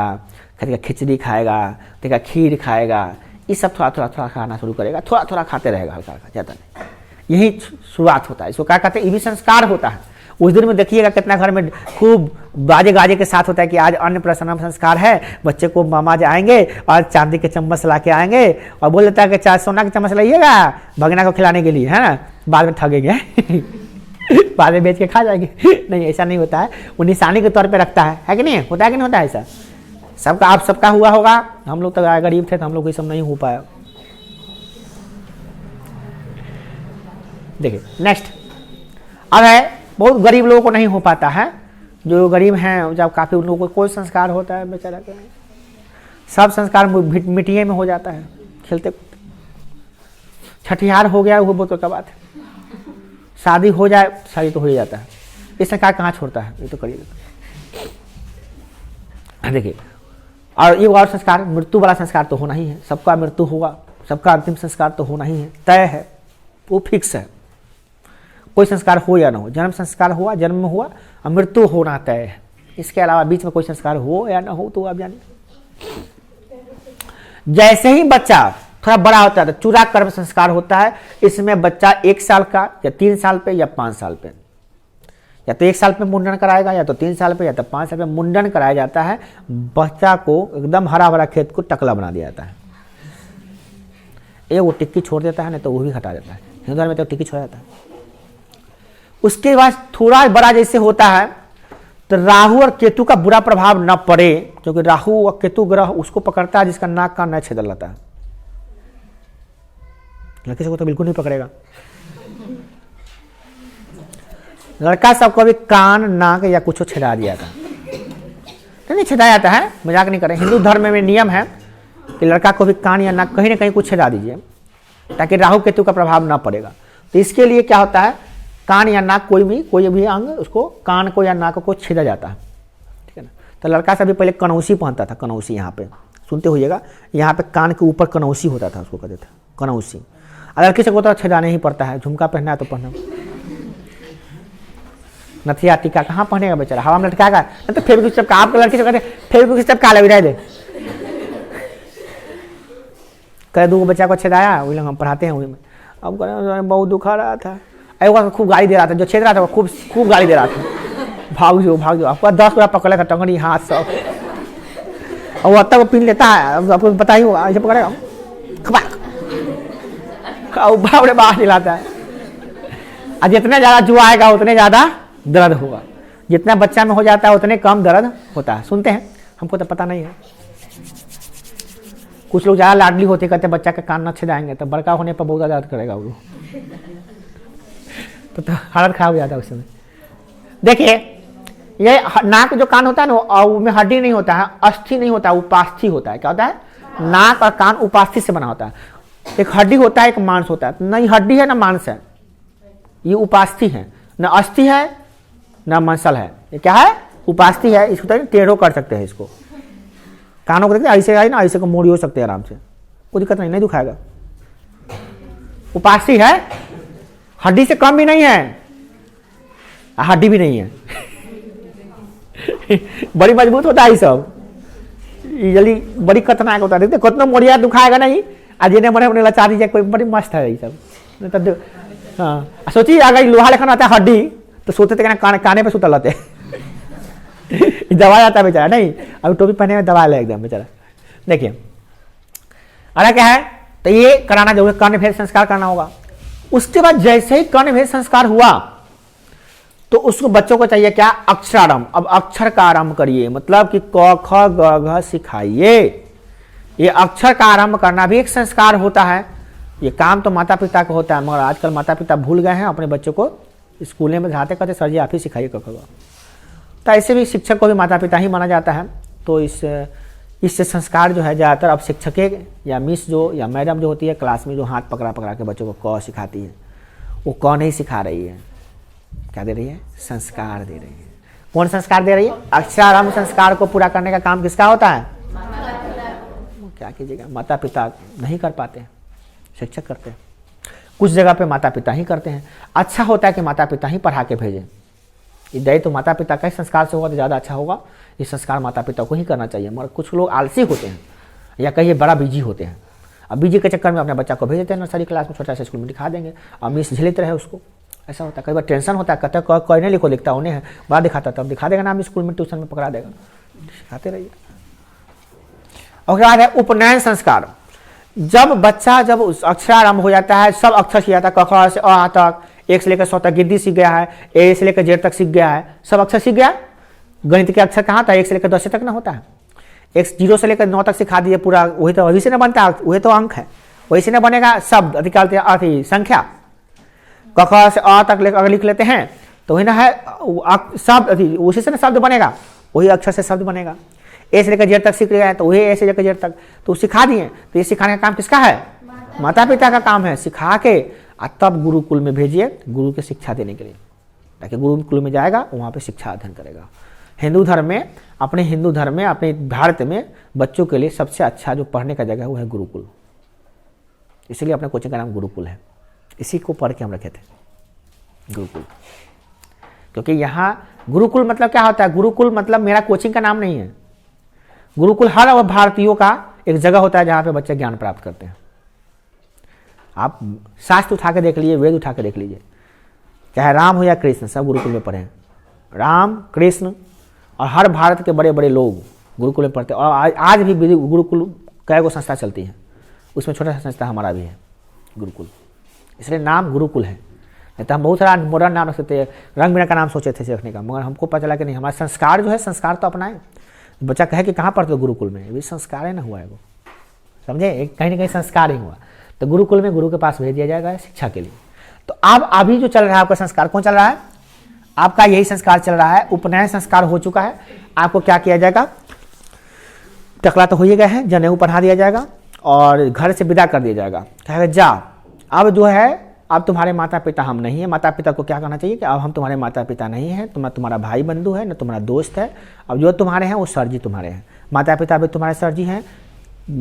कभी खिचड़ी खाएगा, देखा खीर खाएगा, ये सब थोड़ा थोड़ा खाना शुरू करेगा, थोड़ा थोड़ा खाते रहेगा, हल्का हल्का, ज़्यादा नहीं। यही शुरुआत होता है, इसको क्या कहते हैं, ये भी संस्कार होता है। उस दिन में देखिएगा कितना घर में खूब बाजे गाजे के साथ होता है कि आज अन्नप्राशन संस्कार है, बच्चे को मामा जाएंगे और चांदी के चम्मच ला के आएंगे और बोल देता है कि चार सोना के चम्मच लाइएगा भगना को खिलाने के लिए, है ना, बाद में ठगेंगे बाद में बेच के खा जाएंगे। नहीं, ऐसा नहीं होता है, वो निशानी के तौर पे रखता है कि नहीं, होता है कि नहीं होता है ऐसा? सबका आप सबका हुआ होगा, हम लोग तो गरीब थे तो हम लोग ये सब नहीं हो पाया। देखिए नेक्स्ट, अब है बहुत गरीब लोगों को नहीं हो पाता है, जो गरीब हैं जब काफ़ी उन लोगों को कोई संस्कार होता है बेचारा के नहीं, सब संस्कार मिट्टिए में हो जाता है खेलते। छठिहार हो गया वो बहुत का बात है, शादी हो जाए शादी तो हो ही जाता है, ये संस्कार कहाँ छोड़ता है, ये तो करिए। देखिए और ये और संस्कार, मृत्यु वाला संस्कार तो होना ही है, सबका मृत्यु होगा, सबका अंतिम संस्कार तो होना ही है, तय है, वो फिक्स है, कोई संस्कार हो या ना हो, जन्म संस्कार हुआ, जन्म में हुआ, और मृत्यु होना तय है, इसके अलावा बीच में कोई संस्कार हो या ना हो तो आप जानिए। जैसे ही बच्चा थोड़ा बड़ा होता है तो चूड़ा कर्म संस्कार होता है, इसमें बच्चा 1 साल का या 3 साल पे या 5 साल पे, या तो 1 साल पे मुंडन कराएगा या तो 3 साल पे या तो 5 साल पे मुंडन कराया जाता है। बच्चा को एकदम हरा भरा खेत को टकला बना दिया जाता है, वो टिक्की छोड़ देता है, नहीं तो वो भी हटा देता है, हिंदू धर्म में तो टिक्की छोड़ जाता है। उसके बाद थोड़ा बड़ा जैसे होता है तो राहु और केतु का बुरा प्रभाव न पड़े, क्योंकि राहु और केतु ग्रह उसको पकड़ता है जिसका नाक कान न छेदल रहता है, लड़के को तो बिल्कुल नहीं पकड़ेगा। लड़का सबको भी कान नाक या कुछ छेदा दिया था, नहीं छेदा जाता है, मजाक नहीं करें, हिंदू धर्म में नियम है कि लड़का को भी कान या नाक कहीं ना कहीं कुछ छेदा दीजिए ताकि राहु केतु का प्रभाव ना पड़ेगा। तो इसके लिए क्या होता है, कान या नाक कोई भी अंग उसको कान को या नाक को छेदा जाता है, ठीक है ना। तो लड़का सभी पहले कनौसी पहनता था, कनौसी यहाँ पे सुनते होइएगा, यहाँ पे कान के ऊपर कनौसी होता था, उसको कहते थे कनौसी। और लड़की से को तो छेदाने ही पड़ता है, झुमका पहनना है तो पहना, नथिया टीका कहाँ पहनेगा बेचारा, हवा में लटकाएगा, तो फेविक्विक चिपका, आपके लड़की से कहते फेविक्विक चिपका ले विदाई दे, कह दो बच्चा को छेदाया, वही लोग हम पढ़ाते हैं वही में, अब बहुत दुखा रहा था, एक खूब गाली दे रहा था, जो छेद रहा था वो खूब गाली दे रहा था, भाग जो आपको 10 रुपया पकड़ेगा टंगड़ी हाथ सब, और वो तब पीन लेता है, आपको पता ही होगा, ऐसे पकड़ेगा बाप रे बाहर दिलाता है। और जितना ज़्यादा जुआ आएगा उतने ज़्यादा दर्द होगा, जितना बच्चा में हो जाता है उतने कम दर्द होता है। सुनते हैं, हमको तो पता नहीं है, कुछ लोग ज़्यादा लाडली होते कहते हैं बच्चा के कान न छेदाएंगे तो बड़का होने पर बहुत ज़्यादा दर्द करेगा वो, तो हालत खराब हो जाता है उस समय। देखिए ये नाक जो कान होता है ना, उसमें हड्डी नहीं होता है, अस्थि नहीं होता है, उपास्थि होता है। क्या होता है, नाक और कान उपास्थि से बना होता है, एक हड्डी होता है एक मांस होता है, नहीं हड्डी है ना मांस है, ये उपास्थि है, न अस्थि है न मसल है, ये क्या है, उपास्थि है। इसको तो टेढ़ो कर सकते हैं, इसको कानों को देखते ऐसे आए ना, ऐसे को मोड़ी हो सकते हैं आराम से, कोई दिक्कत नहीं दुखाएगा। उपास्थि है, हड्डी से कम भी नहीं है, हड्डी भी नहीं है बड़ी मजबूत होता है ये सब, जल्दी बड़ी खतरनाक होता है। देखते कितना मोड़िया दुखाएगा नहीं, आज ने मरे अपने लचा दीजिए, कोई बड़ी मस्त है ये सब। तो हाँ सोचिए अगर लोहा लेखन आता है हड्डी तो सोचते थे काने पे सुतल रहते दबा जाता है बेचारा, नहीं अभी टोपी पहने में दबा ले एकदम बेचारा। देखिए अरे क्या है, तो ये कराना जरूर, कर्ण भेद संस्कार करना होगा। उसके बाद जैसे ही कर्ण भेद संस्कार हुआ तो उसको बच्चों को चाहिए क्या, अक्षरारंभ। अब अक्षर का आरंभ करिए, मतलब कि क ख ग घ सिखाइए। ये अक्षर का आरंभ करना भी एक संस्कार होता है। ये काम तो माता पिता का होता है, मगर आजकल माता पिता भूल गए हैं, अपने बच्चों को स्कूल में जाते कहते सर जी आप ही सिखाइए क ख ग। तो ऐसे भी शिक्षक को भी माता पिता ही माना जाता है। तो इससे संस्कार जो है ज़्यादातर अब शिक्षकें या मिस जो या मैडम जो होती है क्लास में, जो हाथ पकड़ा पकड़ा के बच्चों को क सिखाती है, वो क नहीं सिखा रही है, क्या दे रही है, संस्कार दे रही है। कौन संस्कार दे रही है, अक्षरारंभ संस्कार को पूरा करने का काम किसका होता है, क्या कीजिएगा, माता पिता नहीं कर पाते हैं, शिक्षक करते हैं। कुछ जगह पे माता पिता ही करते हैं। अच्छा होता है कि माता पिता ही पढ़ा के भेजें। दया तो माता पिता का ही संस्कार से होगा तो ज़्यादा अच्छा होगा। ये संस्कार माता पिता को ही करना चाहिए, मगर कुछ लोग आलसी होते हैं या कहिए बड़ा बिजी होते हैं। अब बिजी के चक्कर में अपने बच्चा को भेज देते हैं नर्सरी क्लास में, छोटा सा स्कूल में दिखा देंगे और मिस झेलते रहे उसको, ऐसा होता है, कई बार टेंशन होता है, कहता है कोई नहीं लिखो, लिखता उन्हें है, बाद दिखाता तब दिखा देगा नाम स्कूल में ट्यूशन में पकड़ा देगा, सिखाते रहिए। और बाद है उपनयन संस्कार। जब बच्चा जब अक्षरारंभ हो जाता है, सब अक्षर सीख जाता है, क ख से अ तक, 1 से लेकर 100 तक गिनती सीख गया है, ए से लेकर जेड तक सीख गया है, सब अक्षर सीख गया। गणित के अक्षर कहाँ था, 1 से लेकर 10 तक ना होता है, 0 से लेकर 9 तक सिखा दिए पूरा, वही तो वही से ना बनता है, वही तो अंक है, वही से ना बनेगा शब्द अधिकाल संख्या। क ख से अ तक अगर लिख लेते हैं तो वही ना है शब्द, उसी से ना शब्द बनेगा, वही अक्षर से शब्द बनेगा। ए से लेकर जेड तक सीख गया है तो वही ए से लेकर जेड तक, तो सिखा दिए। तो ये सिखाने का काम किसका है, माता पिता का काम है। सिखा के तब गुरुकुल में भेजिए गुरु की शिक्षा देने के लिए, ताकि गुरुकुल में जाएगा वहाँ पे शिक्षा अध्ययन करेगा। हिंदू धर्म में, अपने भारत में बच्चों के लिए सबसे अच्छा जो पढ़ने का जगह है वो है गुरुकुल, इसलिए अपने कोचिंग का नाम गुरुकुल है। इसी को पढ़ के हम रखे थे गुरुकुल, क्योंकि यहाँ गुरुकुल मतलब क्या होता है, गुरुकुल मतलब मेरा कोचिंग का नाम नहीं है। गुरुकुल हर भारतीयों का एक जगह होता है जहाँ पे बच्चे ज्ञान प्राप्त करते हैं। आप शास्त्र उठा के देख लीजिए, वेद उठा के देख लीजिए, चाहे राम हो या कृष्ण, सब गुरुकुल में पढ़े हैं। राम, कृष्ण और हर भारत के बड़े बड़े लोग गुरुकुल में पढ़ते हैं। और आज भी गुरुकुल कई गो संस्था चलती है, उसमें छोटा सा संस्था हमारा भी है गुरुकुल, इसलिए नाम गुरुकुल है। नहीं तो हम बहुत सारा मॉडर्न नाम रख सकते हैं, रंग बिरंग का नाम सोचे थे रखने का, मगर हमको पता चला कि नहीं, हमारा संस्कार जो है, संस्कार तो अपना है। बच्चा कहे कि कहाँ पढ़ते हो गुरुकुल में, ये संस्कार है ना हुआ है वो, समझे, कहीं ना कहीं संस्कार ही हुआ। तो गुरुकुल में गुरु के पास भेज दिया जाएगा शिक्षा के लिए। तो अब अभी जो चल रहा है आपका संस्कार कौन चल रहा है, आपका यही संस्कार चल रहा है। उपनयन संस्कार हो चुका है, आपको क्या किया जाएगा, टकला तो हो ही गया है, जनेऊ पढ़ा दिया जाएगा और घर से विदा कर दिया जाएगा। कहेगा जा, अब जो है अब तुम्हारे माता पिता हम नहीं है। माता पिता को क्या कहना चाहिए कि अब हम तुम्हारे माता पिता नहीं हैं, तुम्हारा भाई बंधु है, न तुम्हारा दोस्त है, अब जो तुम्हारे हैं वो सर जी तुम्हारे हैं। माता पिता भी तुम्हारे सर जी हैं,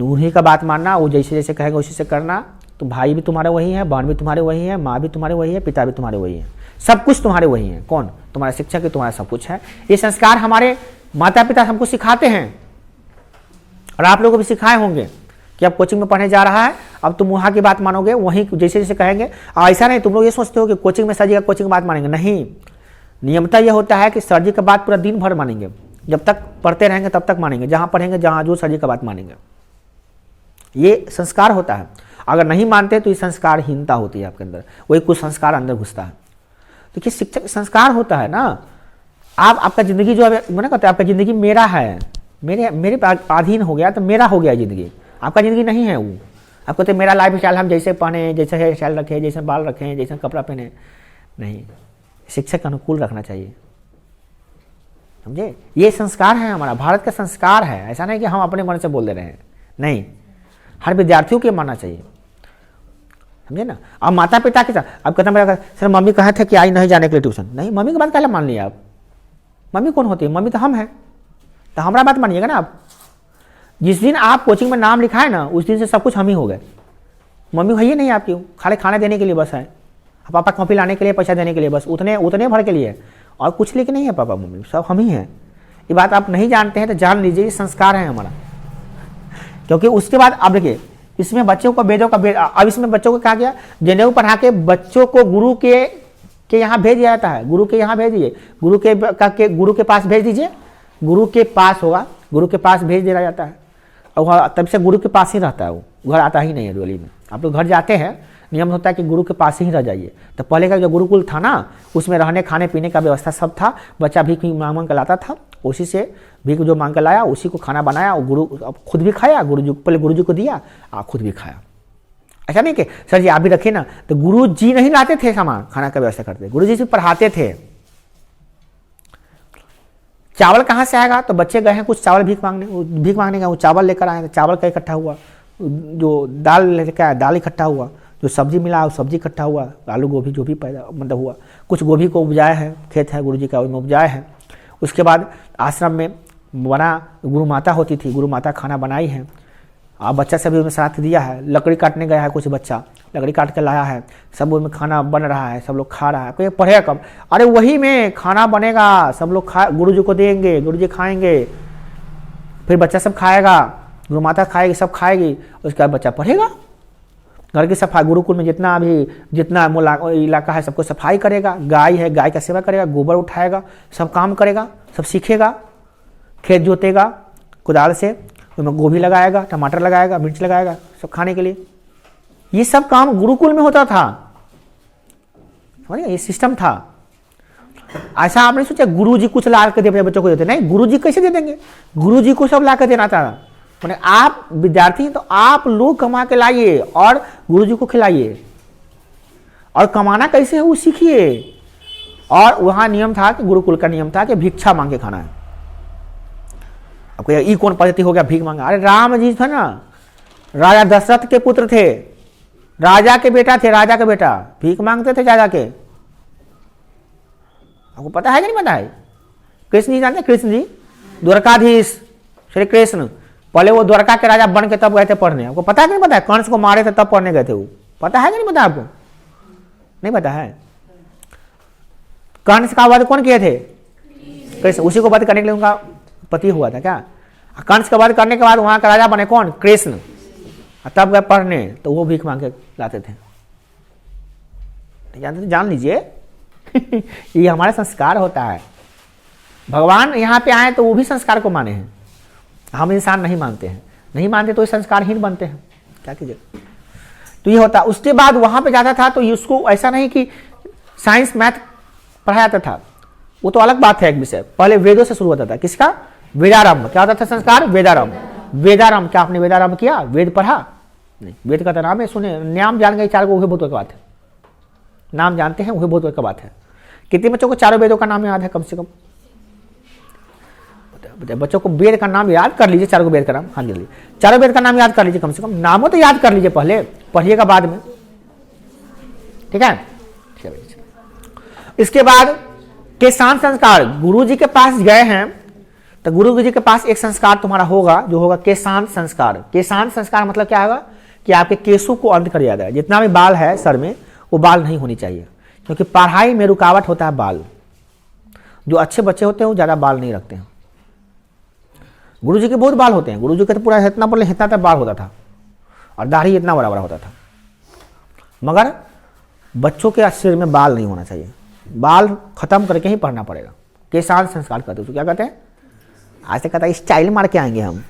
उन्हीं का बात मानना, वो जैसे जैसे कहेंगे उसी से करना। तो भाई भी तुम्हारे वही है, बहन भी तुम्हारे वही है, माँ भी तुम्हारे वही है, पिता भी तुम्हारे वही है, सब कुछ तुम्हारे वही है। कौन, तुम्हारा शिक्षक, तुम्हारा सब कुछ है। ये संस्कार हमारे माता पिता हमको सिखाते हैं और आप लोगों को भी सिखाए होंगे कि अब कोचिंग में पढ़ने जा रहा है, अब तुम वहाँ की बात मानोगे, वहीं जैसे जैसे कहेंगे। ऐसा नहीं तुम लोग ये सोचते हो कि कोचिंग में सर जी का कोचिंग की बात मानेंगे, नहीं। नियमता यह होता है कि सर जी का बात पूरा दिन भर मानेंगे, जब तक पढ़ते रहेंगे तब तक मानेंगे, जहाँ पढ़ेंगे जहाँ जो सर जी का बात मानेंगे। ये संस्कार होता है। अगर नहीं मानते तो ये संस्कारहीनता होती है आपके अंदर, वही कुछ संस्कार अंदर घुसता है। तो ये शिक्षक संस्कार होता है ना। आपका जिंदगी जो मैंने कहते हैं आपका जिंदगी मेरा है, मेरे अधीन हो गया तो मेरा हो गया जिंदगी, आपका जिंदगी नहीं है वो। आप कहते मेरा लाइफ स्टाइल हम जैसे पहने, जैसे हेयर स्टाइल रखें, जैसे बाल रखें, जैसे कपड़ा पहने, नहीं, शिक्षक के अनुकूल रखना चाहिए, समझे। ये संस्कार है हमारा, भारत का संस्कार है। ऐसा नहीं कि हम अपने मन से बोल दे रहे हैं, नहीं, हर विद्यार्थियों के मानना चाहिए, समझे ना। अब माता पिता के साथ अब कहते सर मम्मी कहे थे कि आई नहीं जाने के लिए ट्यूशन, नहीं, मम्मी की बात पहले मान लिया आप। मम्मी कौन होती है, मम्मी तो हम हैं, तो हमारा बात मानिएगा ना आप। जिस दिन आप कोचिंग में नाम लिखाए ना, उस दिन से सब कुछ हम ही हो गए। मम्मी है ही नहीं आपकी, खाली खाना देने के लिए बस है, पापा कॉपी लाने के लिए, पैसा देने के लिए, बस उतने भर के लिए, और कुछ लेके नहीं है पापा मम्मी, सब हम ही हैं। ये बात आप नहीं जानते हैं तो जान लीजिए, ये संस्कार है हमारा। क्योंकि उसके बाद अब देखिए, इसमें बच्चों को वेदों का अब इसमें बच्चों को कहा गया जनेऊ पढ़ा के बच्चों को गुरु के यहाँ भेज दिया जाता है। गुरु के यहाँ भेज दीजिए, गुरु के पास भेज दीजिए, गुरु के पास होगा, गुरु के पास भेज दिया जाता है। और तब से गुरु के पास ही रहता है, वो घर आता ही नहीं है डोली में। आप लोग घर जाते हैं, नियम होता है कि गुरु के पास ही रह जाइए। तो पहले का जो गुरुकुल था ना, उसमें रहने खाने पीने का व्यवस्था सब था। बच्चा भीख मांग मांग के लाता था, उसी से भीख जो मांग के लाया उसी को खाना बनाया, और गुरु खुद भी खाया, पहले गुरु जी को दिया, खुद भी खाया। ऐसा नहीं कि सर जी आप भी रखिए ना, तो गुरु जी नहीं लाते थे सामान, खाना का व्यवस्था करते, गुरु जी सिर्फ पढ़ाते थे। चावल कहाँ से आएगा, तो बच्चे गए हैं कुछ चावल भीख मांगने का, वो चावल लेकर आए, तो चावल का इकट्ठा हुआ। जो दाल लेकर आया, दाल इकट्ठा हुआ। जो सब्जी मिला, वो सब्जी इकट्ठा हुआ। आलू गोभी जो भी पैदा मतलब हुआ, कुछ गोभी को उपजाया है, खेत है गुरु जी का, उसमें उपजाया है। उसके बाद आश्रम में बना गुरु माता होती थी, गुरु माता खाना बनाई है। बच्चा सभी उसमें साथ दिया है। लकड़ी काटने गया है कुछ बच्चा, लकड़ी काट के लाया है, सब उसमें खाना बन रहा है, सब लोग खा रहा है। कोई पढ़ेगा कब, अरे वही में खाना बनेगा, सब लोग गुरु जी को देंगे, गुरु जी खाएंगे, फिर बच्चा सब खाएगा, गुरु माता खाएगी, सब खाएगी, उसके बाद बच्चा पढ़ेगा। घर की सफाई, गुरुकुल में जितना भी जितना इलाका है सबको सफाई करेगा, गाय है गाय का सेवा करेगा, गोबर उठाएगा, सब काम करेगा, सब सीखेगा, खेत जोतेगा कुदाल से, उसमें गोभी लगाएगा, टमाटर लगाएगा, मिर्च लगाएगा, सब खाने के लिए। ये सब काम गुरुकुल में होता था, समझिए ये सिस्टम था। ऐसा आपने सोचा गुरुजी कुछ ला के दे बच्चों को देते, नहीं, गुरुजी कैसे दे देंगे, गुरुजी को सब ला के देना था। मैंने आप विद्यार्थी हैं तो आप लोग कमा के लाइए और गुरुजी को खिलाइए, और कमाना कैसे है वो सीखिए। और वहां नियम था कि गुरुकुल का नियम था कि भिक्षा मांग के खाना है। अब ये कौन पद्धति हो गया भीख मांगा? अरे राम जी थे ना, राजा दशरथ के पुत्र थे, राजा के बेटा थे, राजा का बेटा भीख मांगते थे राजा के। आपको पता है कि नहीं पता है? कृष्ण जी जानते हैं? कृष्ण जी द्वारकाधीश श्री कृष्ण, पहले वो द्वारका के राजा बन के तब गए थे पढ़ने। आपको पता है कि नहीं पता है? कंस को मारे थे तब पढ़ने गए थे वो, पता है कि नहीं पता आपको? नहीं पता है? कंस का वध कौन किए थे? कृष्ण। उसी को वध करने के लिए उनका पति हुआ था क्या? कंस का वध करने के बाद वहां का राजा बने कौन? कृष्ण। तब गए पढ़ने तो वो भीख मांग के लाते थे। जानते? जान लीजिए ये हमारा संस्कार होता है। भगवान यहाँ पे आए तो वो भी संस्कार को माने हैं, हम इंसान नहीं मानते हैं, नहीं मानते तो संस्कारहीन बनते हैं, क्या कीजिए। तो ये होता। उसके बाद वहां पे जाता था तो उसको ऐसा नहीं कि साइंस मैथ पढ़ाया जाता था, वो तो अलग बात है एक विषय। पहले वेदों से शुरू होता था। किसका? वेदारंभ। क्या होता था संस्कार? वेदारंभ। वेदारंभ। क्या आपने वेदारंभ किया? वेद पढ़ा? नहीं। वेद का तो नाम है, सुने, नाम जान गए चार को, वही बहुत बड़ी बात है। नाम जानते हैं वही बहुत बड़ी बात है। कितने बच्चों को चारों वेदों का नाम याद है? कम से कम बच्चों को वेद का नाम याद कर लीजिए, चारों वेद का नाम, हाँ जल्दी चारों वेद का नाम याद कर लीजिए, कम से कम नामों तो याद कर लीजिए, पहले पढ़िएगा बाद में, ठीक है। इसके बाद केशान संस्कार। गुरु जी के पास गए हैं तो गुरु जी के पास एक संस्कार तुम्हारा होगा जो होगा केशान संस्कार। केशान संस्कार मतलब क्या होगा कि आपके केशों को अंत कर दिया जाए। जितना भी बाल है सर में वो बाल नहीं होनी चाहिए, क्योंकि पढ़ाई में रुकावट होता है बाल। जो अच्छे बच्चे होते हैं वो ज्यादा बाल नहीं रखते हैं। गुरु जी के बहुत बाल होते हैं, गुरु जी के तो पूरा इतना बोले इतना तक बाल होता था और दाढ़ी इतना बड़ा बड़ा होता था। मगर बच्चों के सिर में बाल नहीं होना चाहिए, बाल खत्म करके ही पढ़ना पड़ेगा। केशान संस्कार करते हैं, क्या कहते हैं? आज से कहता है स्टाइल मार के आएंगे हम,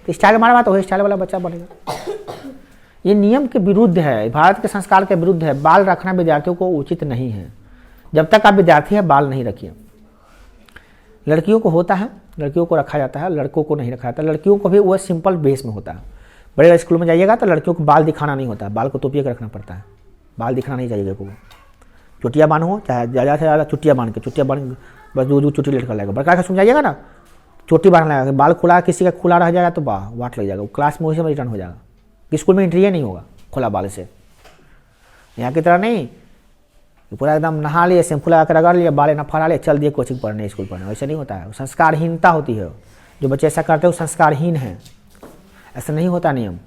तो स्टाइल मारा तो स्टाइल वाला बच्चा बनेगा। ये नियम के विरुद्ध है, भारत के संस्कार के विरुद्ध है। बाल रखना विद्यार्थियों को उचित नहीं है। जब तक आप विद्यार्थी है बाल नहीं रखिए। लड़कियों को होता है, लड़कियों को रखा जाता है, लड़कों को नहीं रखा जाता। लड़कियों को भी वह सिंपल बेस में होता है। बड़े स्कूल में जाइएगा तो लड़कियों को बाल दिखाना नहीं होता है, बाल को तोपिए कर रखना पड़ता है। बाल दिखना नहीं चाहिए को। चुटिया बांधो, चाहे ज़्यादा से ज़्यादा चुटिया बांध बस दो चुटी लेट कर लगेगा। बड़का का समझाइएगा ना, चोटी बांधना लगेगा। बाल खुला किसी का खुला रह जाएगा तो वाट लग जाएगा, वो क्लास में उसी में रिटर्न हो जाएगा। स्कूल में एंट्री नहीं होगा खुला बाल से। यहाँ की तरह नहीं पूरा एकदम नहा लिए, शैम्पू लगा कर रगड़ लिया, बाल ना फड़ा लिए, चल दिए कोचिंग पढ़ने, स्कूल पढ़ने। ऐसा नहीं होता है, संस्कारहीनता होती है। जो बच्चे ऐसा करते हैं वो संस्कारहीन है, ऐसा नहीं होता नियम,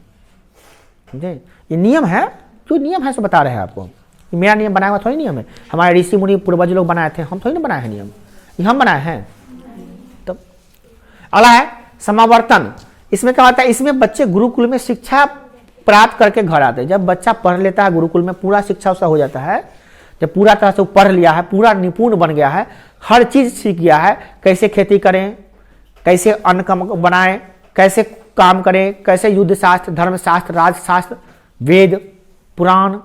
समझे। ये नियम है, जो नियम है सो बता रहे हैं आपको। मेरा नियम बनाया हुआ थोड़ी नियम है, हमारे ऋषि मुनि पूर्वज लोग बनाए थे, हम थोड़ी ना बनाए हैं नियम, ये हम बनाए हैं। तो अगला है समावर्तन। इसमें क्या होता है? इसमें बच्चे गुरुकुल में शिक्षा प्राप्त करके घर आते हैं। जब बच्चा पढ़ लेता है गुरुकुल में, पूरा शिक्षा उसका हो जाता है, जब पूरा तरह से पढ़ लिया है, पूरा निपुण बन गया है, हर चीज सीख गया है, कैसे खेती करें, कैसे अन्न बनाएं, कैसे काम करें, कैसे युद्ध शास्त्र, धर्मशास्त्र, राजशास्त्र, वेद, पुराण,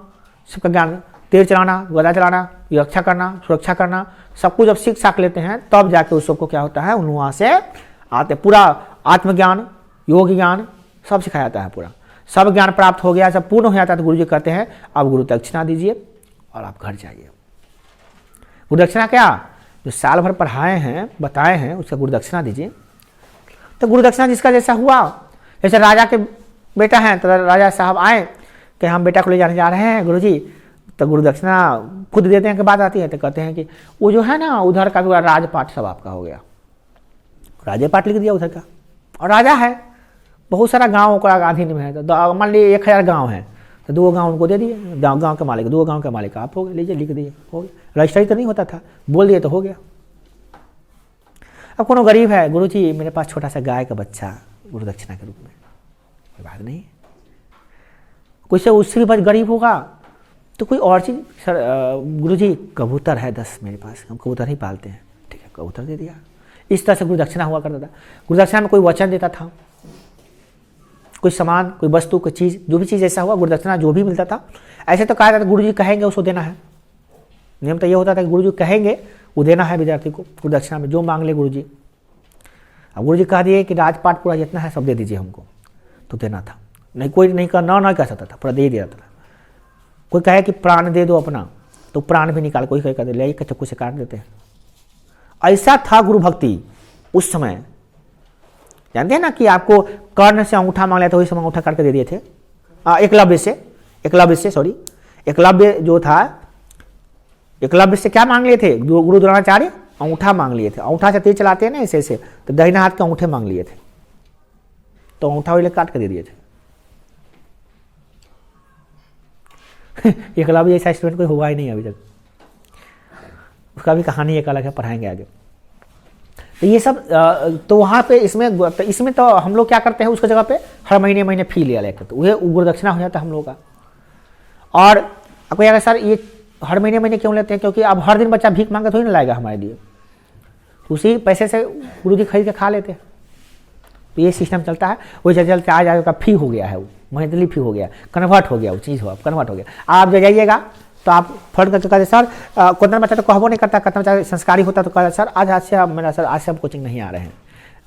सबका ज्ञान, तीर चलाना, गदा चलाना, रक्षा करना, सुरक्षा करना, सब कुछ जब सीख साख लेते हैं तब जाके उस सबको क्या होता है, वहां से आते पूरा आत्मज्ञान, योग ज्ञान सब सिखाया जाता है। पूरा सब ज्ञान प्राप्त हो गया, सब पूर्ण हो जाता है तो गुरु जी कहते हैं अब गुरु दक्षिणा दीजिए और आप घर जाइए। गुरु दक्षिणा क्या? जो साल भर पढ़ाए हैं, बताए हैं, उसका गुरु दक्षिणा दीजिए। तो गुरु दक्षिणा जिसका जैसा हुआ, जैसे राजा के बेटा हैं तो राजा साहब आए कि हम बेटा को ले जाने जा रहे हैं गुरुजी, तो गुरु दक्षिणा खुद देते हैं कि बात आती है तो कहते हैं कि वो जो है ना उधर का पूरा राजपाट सब आपका हो गया। राजपाट लिख दिया उधर का, और राजा है, बहुत सारा गाँव का अधीन में है। तो मान लीजिए 1000 गाँव है तो 2 गाँव उनको दे दिए, गाँव के मालिक, 2 गाँव के मालिक आप हो गए, लीजिए लिख दिए, हो गया। रजिस्ट्री तो नहीं होता था, बोल दिए तो हो गया। अब कोनो गरीब है, गुरुजी मेरे पास छोटा सा गाय का बच्चा गुरु दक्षिणा के रूप में, कोई बात नहीं, कोई से उससे भी बच गरीब होगा तो कोई और चीज़, सर गुरुजी कबूतर है 10 मेरे पास, हम कबूतर ही पालते हैं, ठीक है कबूतर दे दिया। इस तरह से गुरुदक्षिणा हुआ करता था। गुरुदक्षिणा में कोई वचन देता था, कोई सामान, कोई वस्तु, कोई चीज़, जो भी चीज़ ऐसा हुआ गुरुदक्षिणा जो भी मिलता था, ऐसे तो कहा जाता था गुरुजी कहेंगे उसको देना है। नियम तो ये होता था कि गुरुजी कहेंगे वो देना है विद्यार्थी को गुरुदक्षिणा में, जो मांग ले गुरुजी। अब गुरुजी कह दिए कि राजपाट पूरा जितना है सब दे दीजिए हमको, तो देना था। नहीं कोई नहीं कर ना कह सकता था, पूरा दे दिया था। कोई कहे कि प्राण दे दो अपना, तो प्राण भी निकाल, कोई कह दे ले चक्कू से काट देते हैं। ऐसा था गुरु भक्ति उस समय। जानते हैं ना कि आपको कर्ण से अंगूठा मांग लिया था, वही समय अंगूठा काट के दे दिए थे। एकलव्य से सॉरी, एकलव्य जो था, एकलव्य से क्या मांग लिए थे गुरु द्रोणाचार्य? अंगूठा मांग लिए थे। अंगूठा से तीर चलाते हैं ना ऐसे ऐसे, तो दाहिना हाथ के अंगूठे मांग लिए थे, तो अंगूठा वाले काट के दे दिए थे। एकलव्य ऐसा स्टूडेंट कोई हुआ ही नहीं अभी तक, उसका भी कहानी एक अलग है, पढ़ाएंगे आगे। तो ये सब तो वहाँ पे इसमें तो हम लोग क्या करते हैं, उसकी जगह पे हर महीने महीने फी लिया लेकर, तो वह गुरुदक्षिणा हो जाता है हम लोग का। और आपको यार सर ये हर महीने महीने क्यों लेते हैं? क्योंकि अब हर दिन बच्चा भीख मांग के थोड़ी ना लाएगा हमारे लिए, उसी पैसे से गुरुजी खरीद के खा लेते हैं। तो ये सिस्टम चलता है। वही चलते आज आपका फी हो गया है, वो मंथली फी हो गया, कन्वर्ट हो गया, वो चीज़ हो कन्वर्ट हो गया। आप जब जाइएगा तो आप फट करके कहते सर कितना बच्चा तो कहबो नहीं करता, कितना बच्चा संस्कारी होता तो कहता सर आज से मेरा सर आज से हम कोचिंग नहीं आ रहे हैं।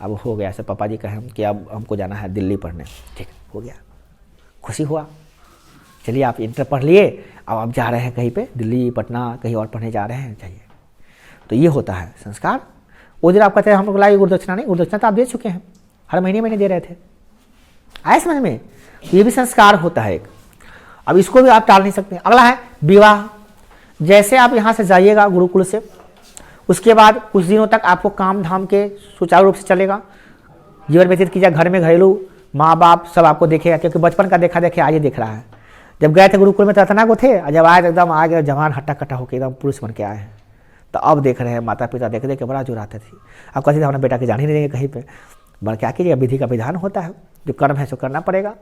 अब हो गया सर, पापा जी कहें कि अब हमको जाना है दिल्ली पढ़ने, ठीक हो गया, खुशी हुआ। चलिए आप इंटर पढ़ लिए, अब आप जा रहे हैं कहीं पे दिल्ली पटना कहीं और पढ़ने जा रहे हैं, चाहिए। तो ये होता है संस्कार। वो दिन आप कहते हैं हम लोग लाइए गुरुदक्षिणा, नहीं गुरुदक्षिणा तो आप दे चुके हैं, हर महीने महीने दे रहे थे, आए समझ में? ये भी संस्कार होता है एक। अब इसको भी आप टाल नहीं सकते। अगला है विवाह। जैसे आप यहाँ से जाइएगा गुरुकुल से, उसके बाद कुछ दिनों तक आपको काम धाम के सुचारू रूप से चलेगा, जीवन व्यतीत कीजिए, घर में घरेलू माँ बाप सब आपको देखेगा, क्योंकि बचपन का देखा देखे आज ही देख रहा है। जब गए थे गुरुकुल में तो अतना को थे, जब आज एकदम आ गए जवान हट्टा कट्टा होकर एकदम पुरुष बन के आए हैं, तो अब देख रहे हैं माता पिता देख देख के बड़ा जोर आते थे। अब कहते थे हमारे बेटा के जान ही नहीं देंगे कहीं पे, बड़ क्या कीजिएगा, विधि का विधान होता है, जो कर्म है सो करना पड़ेगा।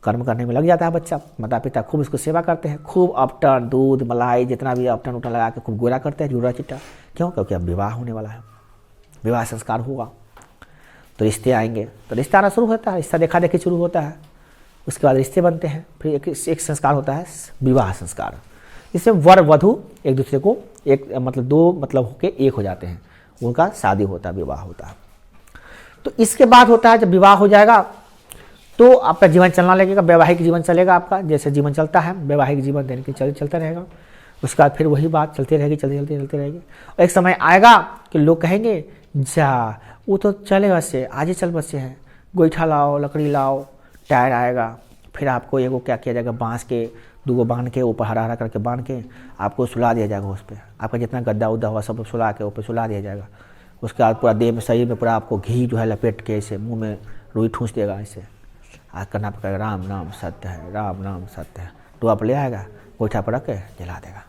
कर्म करने में लग जाता है बच्चा, माता पिता खूब उसको सेवा करते हैं, खूब अपटन दूध मलाई जितना भी अपटन उटन लगा के खूब गोरा करते हैं, जूड़ा चिट्टा। क्यों? क्योंकि अब विवाह होने वाला है, विवाह संस्कार होगा, तो रिश्ते आएंगे, तो रिश्ता आना शुरू होता है, रिश्ता देखा देखी शुरू होता है, उसके बाद रिश्ते बनते हैं, फिर एक संस्कार होता है विवाह संस्कार। इससे वर वधु एक दूसरे को एक मतलब दो मतलब होके एक हो जाते हैं, उनका शादी होता है, विवाह होता है। तो इसके बाद होता है जब विवाह हो जाएगा तो आपका जीवन चलना लगेगा, वैवाहिक जीवन चलेगा आपका, जैसे जीवन चलता है वैवाहिक जीवन दिन के चलता रहेगा। उसके बाद फिर वही बात चलती रहेगी, चलती रहेगी। और एक समय आएगा कि लोग कहेंगे जा वो तो चले बस से, आज ही चल बस से है, गोईठा लाओ, लकड़ी लाओ, टायर आएगा, फिर आपको एगो क्या किया जाएगा, बांस के दूगो बांध के ऊपर हरा हरा करके बांध के आपको सुला दिया जाएगा उस पर, आपका जितना गद्दा उद्दा हुआ सब सुला के ऊपर सुला दिया जाएगा। उसके बाद पूरा देह में शरीर में पूरा आपको घी जो है लपेट के ऐसे मुँह में रुई ठूँस देगा, ऐसे आज करना पड़ेगा राम नाम सत्य है, राम नाम सत्य है, तो आप ले आएगा, गोईठा पर रख के जला देगा।